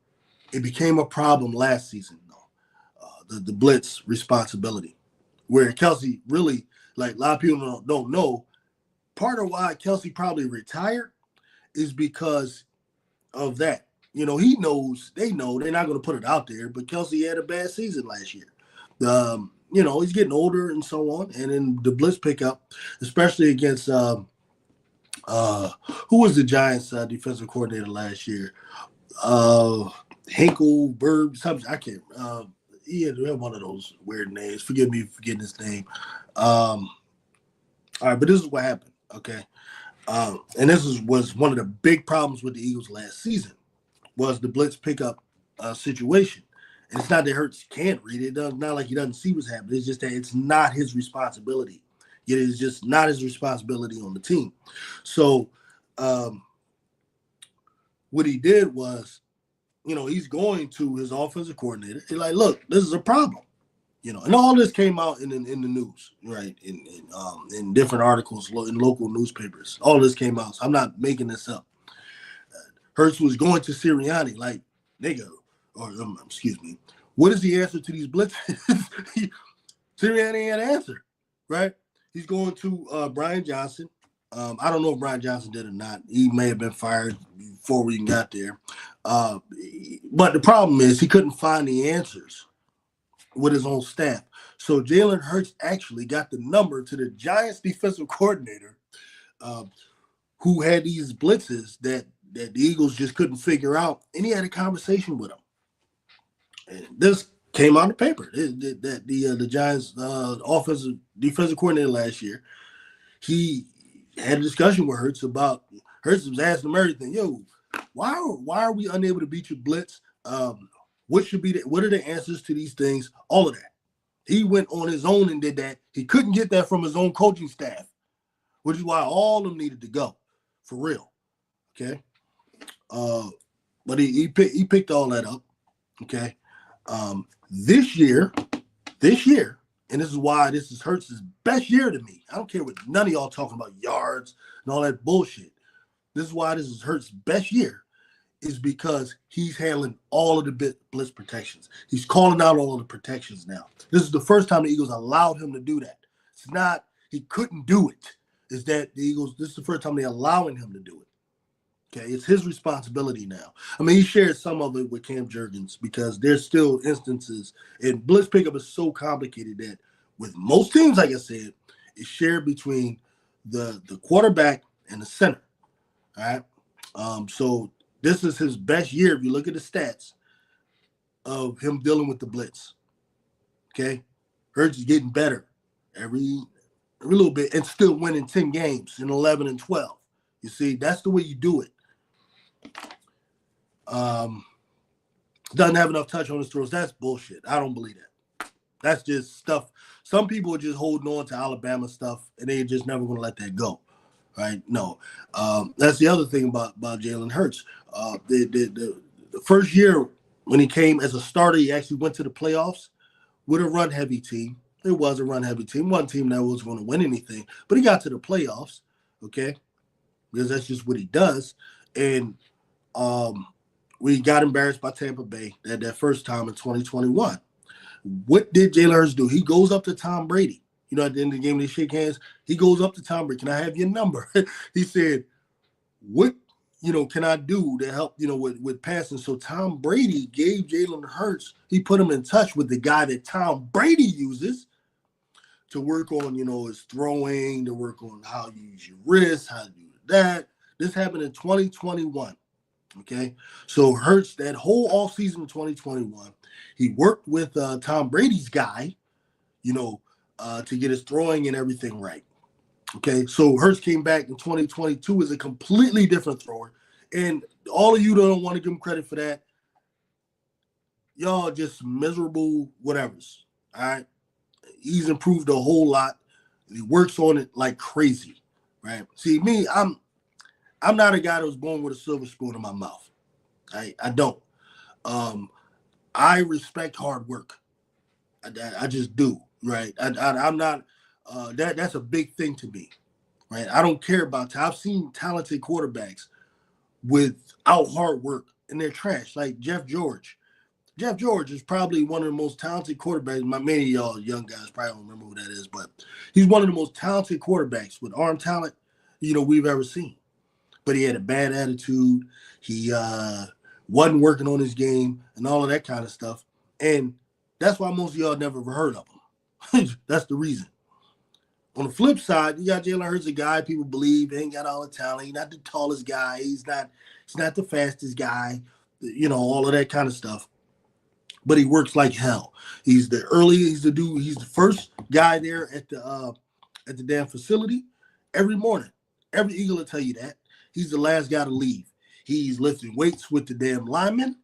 S1: It became a problem last season, though. The blitz responsibility, where Kelsey really, like a lot of people don't know, part of why Kelsey probably retired is because of that. He knows, they know, they're not going to put it out there, but Kelsey had a bad season last year. He's getting older and so on. And then the blitz pickup, especially against who was the Giants defensive coordinator last year? Hinkle, Bird, something, I can't. He had one of those weird names. Forgive me for forgetting his name. All right, but this is what happened. Okay. And this was one of the big problems with the Eagles last season was the blitz pickup situation. And it's not that Hurts can't read it. It's not like he doesn't see what's happening. It's just that it's not his responsibility. It is just not his responsibility on the team. So what he did was, he's going to his offensive coordinator. He's like, look, this is a problem. And all this came out in the news, right? In different articles in local newspapers. All this came out. So I'm not making this up. Hurts was going to Sirianni, like, nigga, or excuse me, what is the answer to these blitzes? Sirianni had an answer, right? He's going to Brian Johnson. I don't know if Brian Johnson did or not. He may have been fired before we even got there. But the problem is he couldn't find the answers with his own staff. So Jalen Hurts actually got the number to the Giants defensive coordinator who had these blitzes that the Eagles just couldn't figure out. And he had a conversation with him. And this came out in the paper that the Giants defensive coordinator last year, he had a discussion with Hurts about Hurts was asking him everything. Yo, why are we unable to beat your blitz? What are the answers to these things? All of that. He went on his own and did that. He couldn't get that from his own coaching staff, which is why all of them needed to go, for real. Okay. But he picked all that up. Okay. This year, and this is why this is Hurts' best year to me. I don't care what none of y'all talking about yards and all that bullshit. This is why this is Hurts' best year, is because he's handling all of the blitz protections. He's calling out all of the protections now. This is the first time the Eagles allowed him to do that. It's not he couldn't do it. It's that the Eagles, this is the first time they're allowing him to do it. Okay, it's his responsibility now. I mean, he shared some of it with Cam Jurgens because there's still instances, and blitz pickup is so complicated that with most teams, like I said, it's shared between the quarterback and the center. All right, so this is his best year if you look at the stats of him dealing with the blitz. Okay, Hurts is getting better every little bit and still winning 10 games in 11 and 12. You see, that's the way you do it. Doesn't have enough touch on his throws. That's bullshit. I don't believe that. That's just stuff. Some people are just holding on to Alabama stuff, and they're just never going to let that go. Right? No. That's the other thing about Jalen Hurts. The first year when he came as a starter, he actually went to the playoffs with a run-heavy team. It was a run-heavy team. One team that was going to win anything, but he got to the playoffs, okay, because that's just what he does. And we got embarrassed by Tampa Bay that first time in 2021. What did Jalen Hurts do? He goes up to Tom Brady. You know, at the end of the game, they shake hands. He goes up to Tom Brady. Can I have your number? He said, what, can I do to help, with passing? So Tom Brady gave Jalen Hurts, he put him in touch with the guy that Tom Brady uses to work on, his throwing, to work on how you use your wrist, how to do that. This happened in 2021. Okay, so Hurts, that whole offseason in 2021, he worked with Tom Brady's guy, to get his throwing and everything right. Okay, so Hurts came back in 2022 as a completely different thrower. And all of you don't want to give him credit for that. Y'all just miserable whatevers. All right, he's improved a whole lot. He works on it like crazy, right? See, me, I'm not a guy that was born with a silver spoon in my mouth. I don't. I respect hard work. I just do, right? I'm not. That's a big thing to me, right? I don't care about. I've seen talented quarterbacks without hard work, and they're trash. Like Jeff George. Jeff George is probably one of the most talented quarterbacks. Many of y'all young guys probably don't remember who that is, but he's one of the most talented quarterbacks with arm talent, we've ever seen. But he had a bad attitude. He wasn't working on his game and all of that kind of stuff. And that's why most of y'all never heard of him. That's the reason. On the flip side, you got Jalen Hurts, a guy people believe ain't got all the talent. He's not the tallest guy. He's not the fastest guy, all of that kind of stuff. But he works like hell. He's the dude, he's the first guy there at the damn facility every morning. Every Eagle will tell you that. He's the last guy to leave. He's lifting weights with the damn linemen.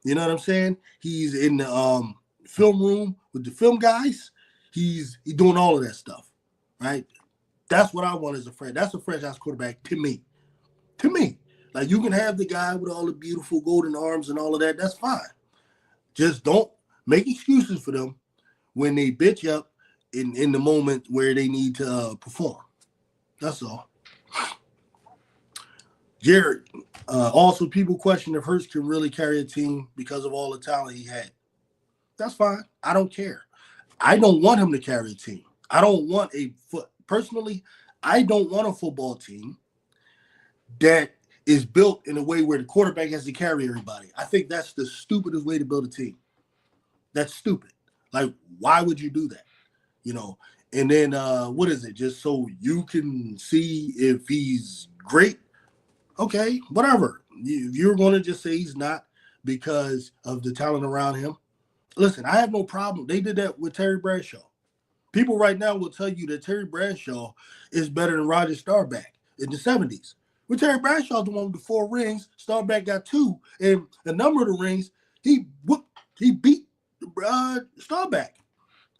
S1: You know what I'm saying? He's in the film room with the film guys. He's doing all of that stuff, right? That's what I want as a friend. That's a franchise quarterback to me. To me. Like, you can have the guy with all the beautiful golden arms and all of that. That's fine. Just don't make excuses for them when they bitch up in the moment where they need to perform. That's all. Jared, also people question if Hurts can really carry a team because of all the talent he had. That's fine. I don't care. I don't want him to carry a team. I don't want personally, I don't want a football team that is built in a way where the quarterback has to carry everybody. I think that's the stupidest way to build a team. That's stupid. Like, why would you do that? And then what is it? Just so you can see if he's great? Okay, whatever. If you're going to just say he's not because of the talent around him, listen, I have no problem. They did that with Terry Bradshaw. People right now will tell you that Terry Bradshaw is better than Roger Staubach in the 70s. With Terry Bradshaw, the one with the 4 rings, Staubach got 2, and a number of the rings, he beat Staubach.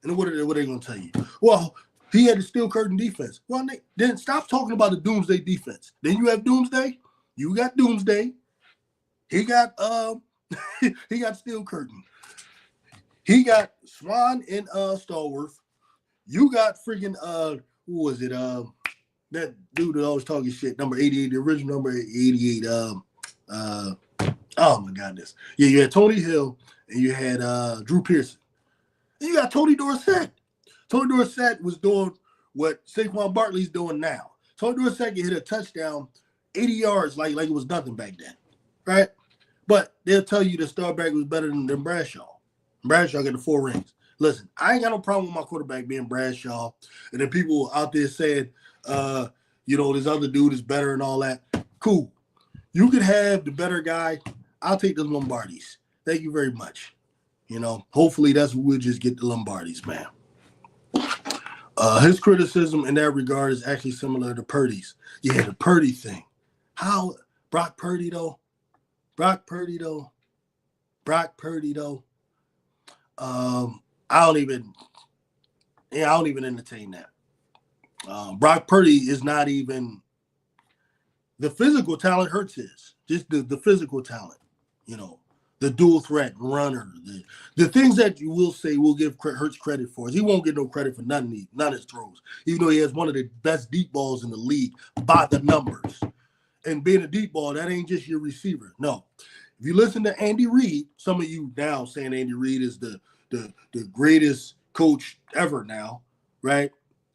S1: And what are they going to tell you? Well, he had the steel curtain defense. Well, then stop talking about the Doomsday defense. Then you have Doomsday. You got Doomsday. He got he got steel curtain. He got Swan and Stallworth. You got freaking who was it? that dude that always talking shit, number 88, the original number 88. Oh my goodness. Yeah, you had Tony Hill and you had Drew Pearson. And you got Tony Dorsett. Tony Dorsett was doing what Saquon Barkley's doing now. Tony Dorsett can hit a touchdown 80 yards like it was nothing back then, right? But they'll tell you the Starback was better than Bradshaw. Bradshaw got the 4 rings. Listen, I ain't got no problem with my quarterback being Bradshaw. And then people out there saying, this other dude is better and all that. Cool. You could have the better guy. I'll take the Lombardis. Thank you very much. Hopefully that's what we'll just get the Lombardis, man. His criticism in that regard is actually similar to Purdy's. Yeah, the Purdy thing. How Brock Purdy though? I don't even entertain that. Brock Purdy is not even the physical talent. Hurts is just the physical talent, the dual threat runner, the things that you will say will give Hurts credit for. He won't get no credit for none of his throws, even though he has one of the best deep balls in the league by the numbers. And being a deep ball, that ain't just your receiver. No. If you listen to Andy Reid, some of you now saying Andy Reid is the greatest coach ever now, right?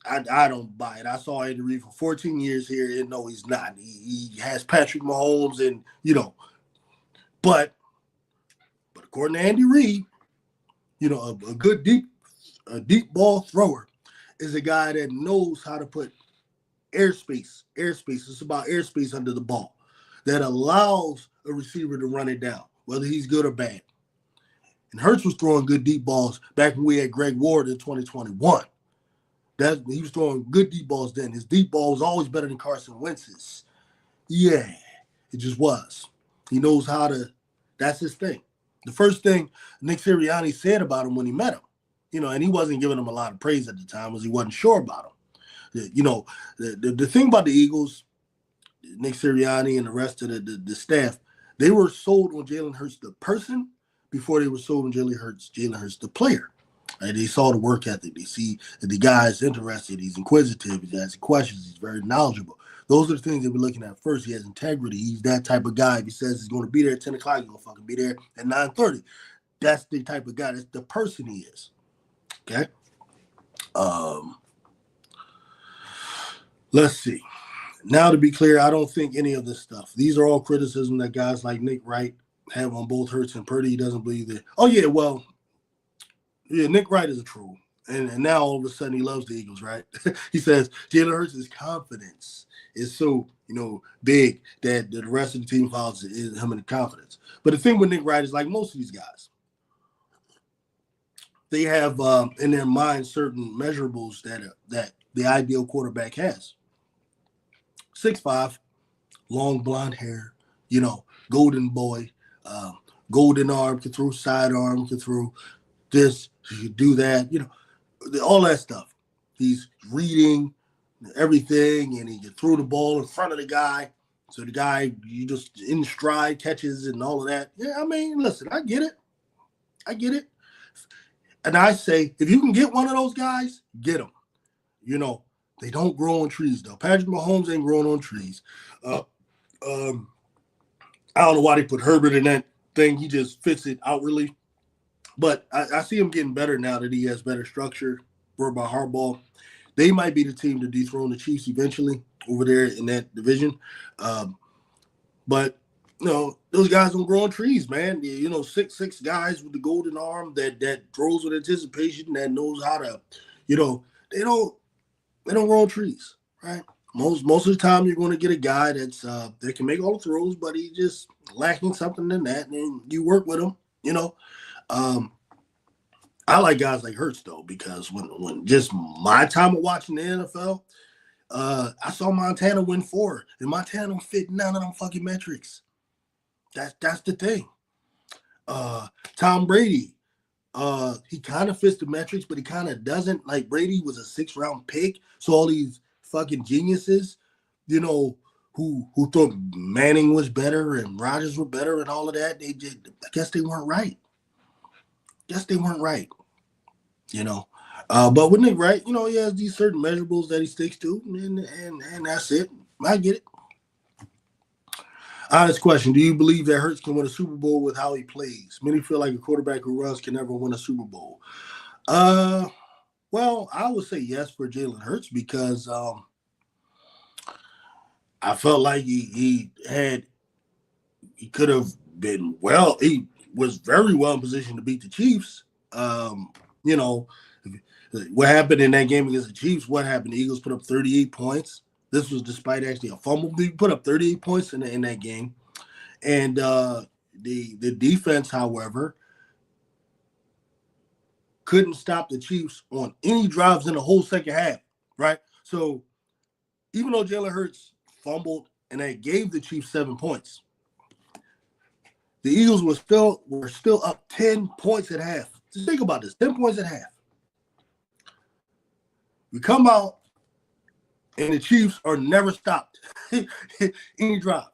S1: I don't buy it. I saw Andy Reid for 14 years here, and no, he's not. He has Patrick Mahomes, and but according to Andy Reid, a good deep ball thrower is a guy that knows how to put airspace. It's about airspace under the ball that allows a receiver to run it down, whether he's good or bad. And Hurts was throwing good deep balls back when we had Greg Ward in 2021. He was throwing good deep balls then. His deep ball was always better than Carson Wentz's. Yeah, it just was. He knows how to. That's his thing. The first thing Nick Sirianni said about him when he met him, and he wasn't giving him a lot of praise at the time, was he wasn't sure about him. The thing about the Eagles, Nick Sirianni and the rest of the staff, they were sold on Jalen Hurts the person before they were sold on Jalen Hurts the player. Right? They saw the work ethic. They see that the guy's interested, he's inquisitive, he's asking questions, he's very knowledgeable. Those are the things they were looking at first. He has integrity. He's that type of guy. If he says he's going to be there at 10 o'clock, he's going to fucking be there at 9:30. That's the type of guy. That's the person he is. Okay? Let's see. Now, to be clear, I don't think any of this stuff. These are all criticism that guys like Nick Wright have on both Hurts and Purdy. He doesn't believe that. Oh, yeah, well, yeah, Nick Wright is a troll. And now all of a sudden he loves the Eagles, right? He says Jalen Hurts' confidence is so, big that the rest of the team follows him in the confidence. But the thing with Nick Wright is like most of these guys, they have in their mind certain measurables that the ideal quarterback has. 6'5", long blonde hair, golden boy, golden arm, can throw sidearm, can throw this, you can do that, all that stuff. He's reading everything, and he can throw the ball in front of the guy. So the guy, you just in stride catches and all of that. Yeah, I mean, listen, I get it. And I say, if you can get one of those guys, get them. They don't grow on trees, though. Patrick Mahomes ain't growing on trees. I don't know why they put Herbert in that thing. He just fits it outwardly. But I see him getting better now that he has better structure. Worried about Harbaugh. They might be the team to dethrone the Chiefs eventually over there in that division. But, those guys don't grow on trees, man. 6'6" guys with the golden arm that throws with anticipation, that knows how to, they don't grow on trees, right? Most of the time you're going to get a guy that's that can make all the throws, but he's just lacking something in that, and you work with him, I like guys like Hurts, though, because when just my time of watching the NFL, I saw Montana win 4, and Montana don't fit none of them fucking metrics. That's the thing. Tom Brady, he kind of fits the metrics, but he kind of doesn't. Like, Brady was a 6th-round pick, so all these fucking geniuses, who thought Manning was better and Rodgers were better and all of that, I guess they weren't right. But with Nick Wright, he has these certain measurables that he sticks to, and that's it. I get it. Honest question: do you believe that Hurts can win a Super Bowl with how he plays? Many feel like a quarterback who runs can never win a Super Bowl. Uh, well, I would say yes for Jalen Hurts because I felt like he could have been well. He was very well in position to beat the Chiefs. You know, what happened in that game against the Chiefs? What happened? The Eagles put up 38 points. This was despite actually a fumble. They put up 38 points in that game, and the defense, however, couldn't stop the Chiefs on any drives in the whole second half. Right. So even though Jalen Hurts fumbled and they gave the Chiefs 7 points, the Eagles were still up 10 points at half. Just think about this: 10 points at half. We come out and the Chiefs are never stopped any drive.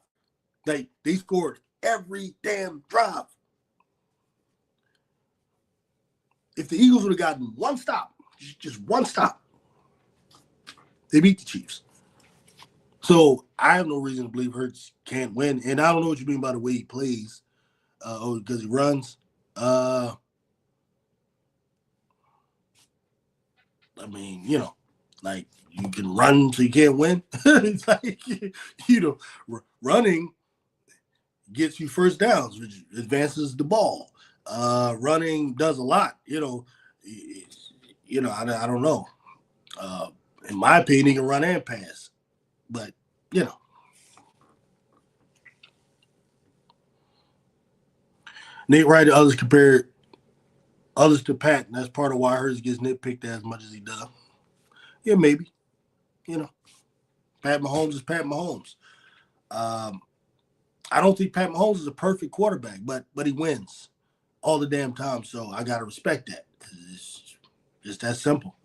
S1: They scored every damn drive. If the Eagles would have gotten one stop, just one stop, they beat the Chiefs. So I have no reason to believe Hurts can't win. And I don't know what you mean by the way he plays, because he runs. I mean, like you can run so you can't win. It's like, running gets you first downs, which advances the ball. Running does a lot. I don't know. In my opinion, he can run and pass, but Nate Wright and others compared others to Pat, and that's part of why Hurts gets nitpicked as much as he does. Yeah, maybe. Pat Mahomes is Pat Mahomes. I don't think Pat Mahomes is a perfect quarterback, but he wins all the damn time. So I gotta respect that. It's just that simple.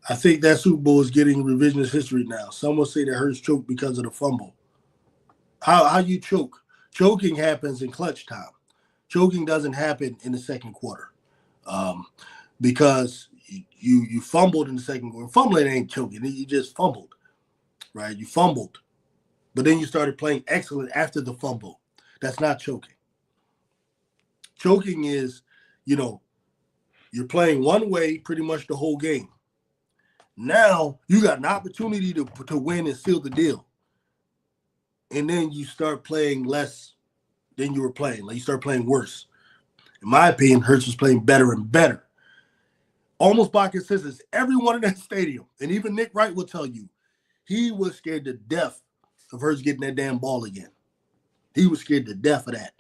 S1: I think that Super Bowl is getting revisionist history now. Some will say that Hurts choked because of the fumble. How you choke? Choking happens in clutch time. Choking doesn't happen in the second quarter, because you fumbled in the second quarter. Fumbling ain't choking. You just fumbled, right? You fumbled, but then you started playing excellent after the fumble. That's not choking. Choking is, you're playing one way pretty much the whole game. Now you got an opportunity to win and seal the deal. And then you start playing less than you were playing. Like you start playing worse. In my opinion, Hurts was playing better and better. Almost by consensus, everyone in that stadium, and even Nick Wright will tell you, he was scared to death of Hurts getting that damn ball again. He was scared to death of that.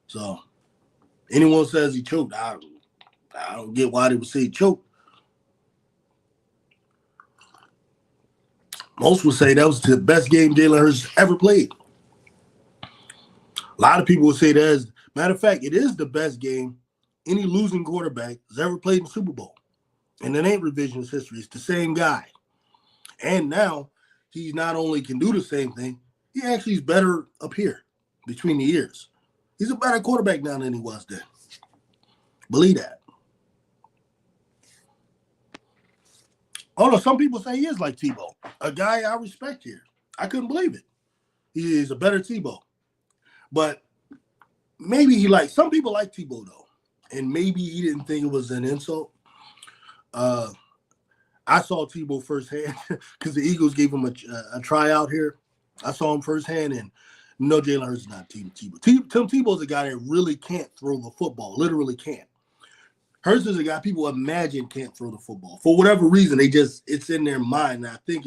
S1: So anyone says he choked, I don't get why they would say he choked. Most would say that was the best game Jalen Hurts ever played. A lot of people would say that. As matter of fact, it is the best game any losing quarterback has ever played in the Super Bowl. And it ain't revisionist history. It's the same guy. And now he not only can do the same thing, he actually is better up here between the ears. He's a better quarterback now than he was then. Believe that. Oh, no, some people say he is like Tebow, a guy I respect here. I couldn't believe it. He is a better Tebow. But maybe some people like Tebow, though. And maybe he didn't think it was an insult. I saw Tebow firsthand because the Eagles gave him a tryout here. I saw him firsthand, and Jalen Hurts is not Tim Tebow. Tim Tebow's a guy that really can't throw the football, literally can't. Hurts is a guy people imagine can't throw the football. For whatever reason, it's in their mind. And I think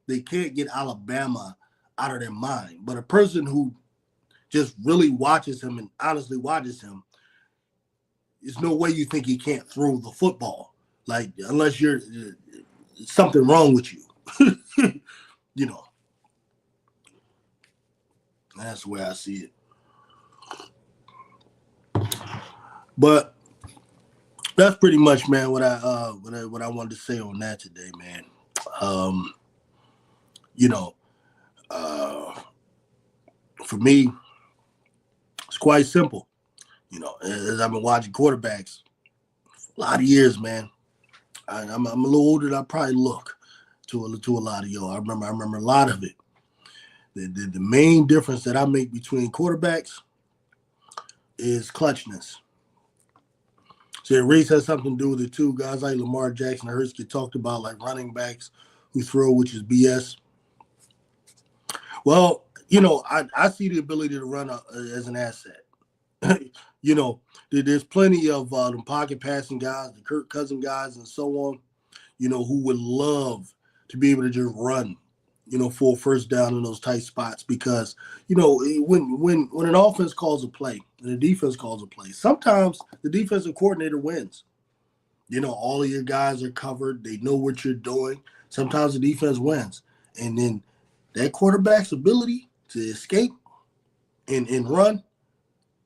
S1: they can't get Alabama out of their mind. But a person who just really watches him and honestly watches him, there's no way you think he can't throw the football. Like, unless you're something wrong with you. That's the way I see it. But that's pretty much, man, what I wanted to say on that today, man. For me, it's quite simple. As I've been watching quarterbacks a lot of years, man. I'm a little older than I probably look to a lot of y'all. I remember a lot of it. The main difference that I make between quarterbacks is clutchness. So it really has something to do with it too. Guys like Lamar Jackson and Hurts get talked about like running backs who throw, which is BS. Well, I see the ability to run as an asset. There's plenty of them pocket passing guys, the Kirk Cousin guys, and so on. Who would love to be able to just run, for a first down in those tight spots because, when an offense calls a play and the defense calls a play, sometimes the defensive coordinator wins. All of your guys are covered. They know what you're doing. Sometimes the defense wins. And then that quarterback's ability to escape and run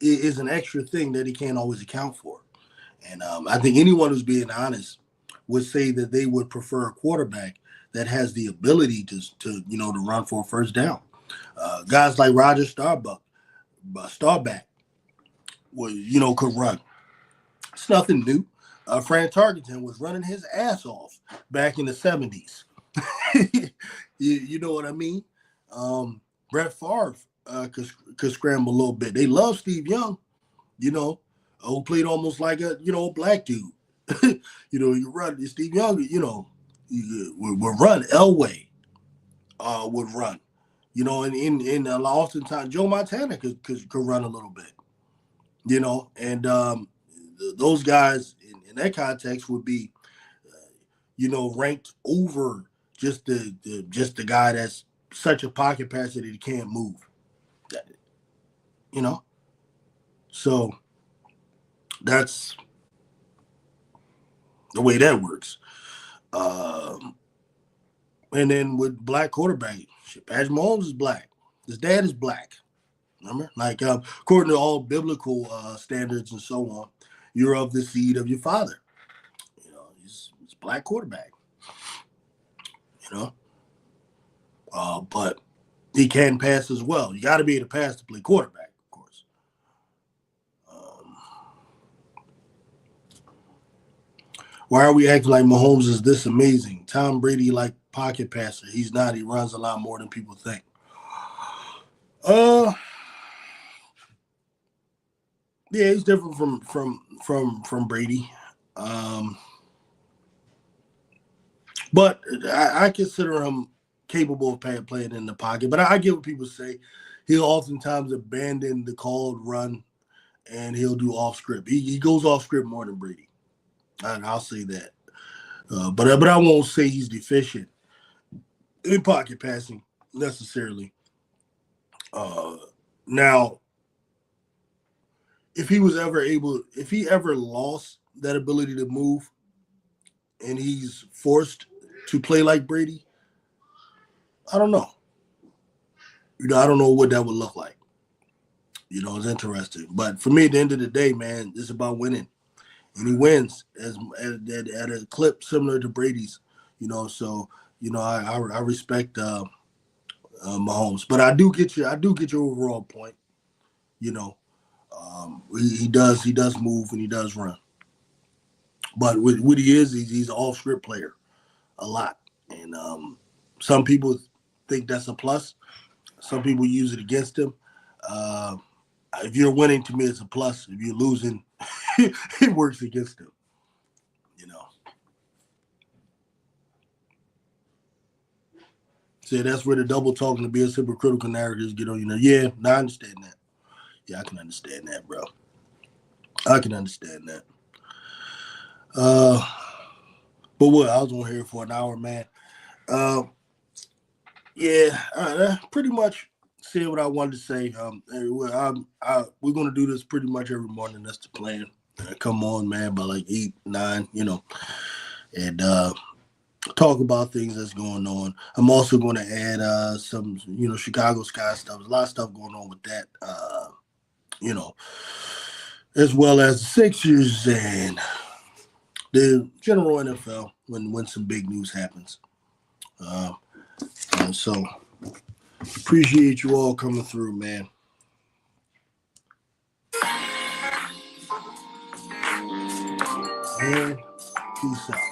S1: is an extra thing that he can't always account for. And I think anyone who's being honest would say that they would prefer a quarterback that has the ability to run for a first down. Guys like Roger Staubach could run. It's nothing new. Fran Tarkenton was running his ass off back in the 70s. you know what I mean? Brett Favre could scramble a little bit. They love Steve Young, who played almost like a black dude. You run Steve Young, would run. Elway would run. And oftentimes Joe Montana could run a little bit. And those guys in that context would be, ranked over just the guy that's such a pocket passer that he can't move. So that's the way that works. And then with black quarterback, Patrick Mahomes is black. His dad is black. Remember? Like, according to all biblical standards and so on, you're of the seed of your father. He's black quarterback. But he can pass as well. You got to be able to pass to play quarterback, of course. Why are we acting like Mahomes is this amazing? Tom Brady, like pocket passer. He's not. He runs a lot more than people think. Yeah, he's different from Brady. But I consider him capable of playing in the pocket. But I get what people say. He'll oftentimes abandon the called run, and he'll do off script. He goes off script more than Brady. I'll say that. But I won't say he's deficient in pocket passing necessarily. Now, if he ever lost that ability to move, and he's forced to play like Brady, I don't know. I don't know what that would look like. It's interesting. But for me, at the end of the day, man, it's about winning. And he wins at a clip similar to Brady's, So, I respect Mahomes. But I do get your overall point. He does move and he does run. But what he is, he's an off-script player a lot. And some people think that's a plus. Some people use it against him. If you're winning, to me, it's a plus. If you're losing, it works against him. So that's where the double talking to be as hypocritical narratives get on. Yeah, I understand that. Yeah, I can understand that, bro. I can understand that. But what? I was on here for an hour, man. Yeah, pretty much said what I wanted to say. We're gonna do this pretty much every morning. That's the plan. Come on, man, by like 8, 9, and talk about things that's going on. I'm also going to add some, Chicago Sky stuff. There's a lot of stuff going on with that, as well as the Sixers and the general NFL when some big news happens. And so appreciate you all coming through, man. And peace out.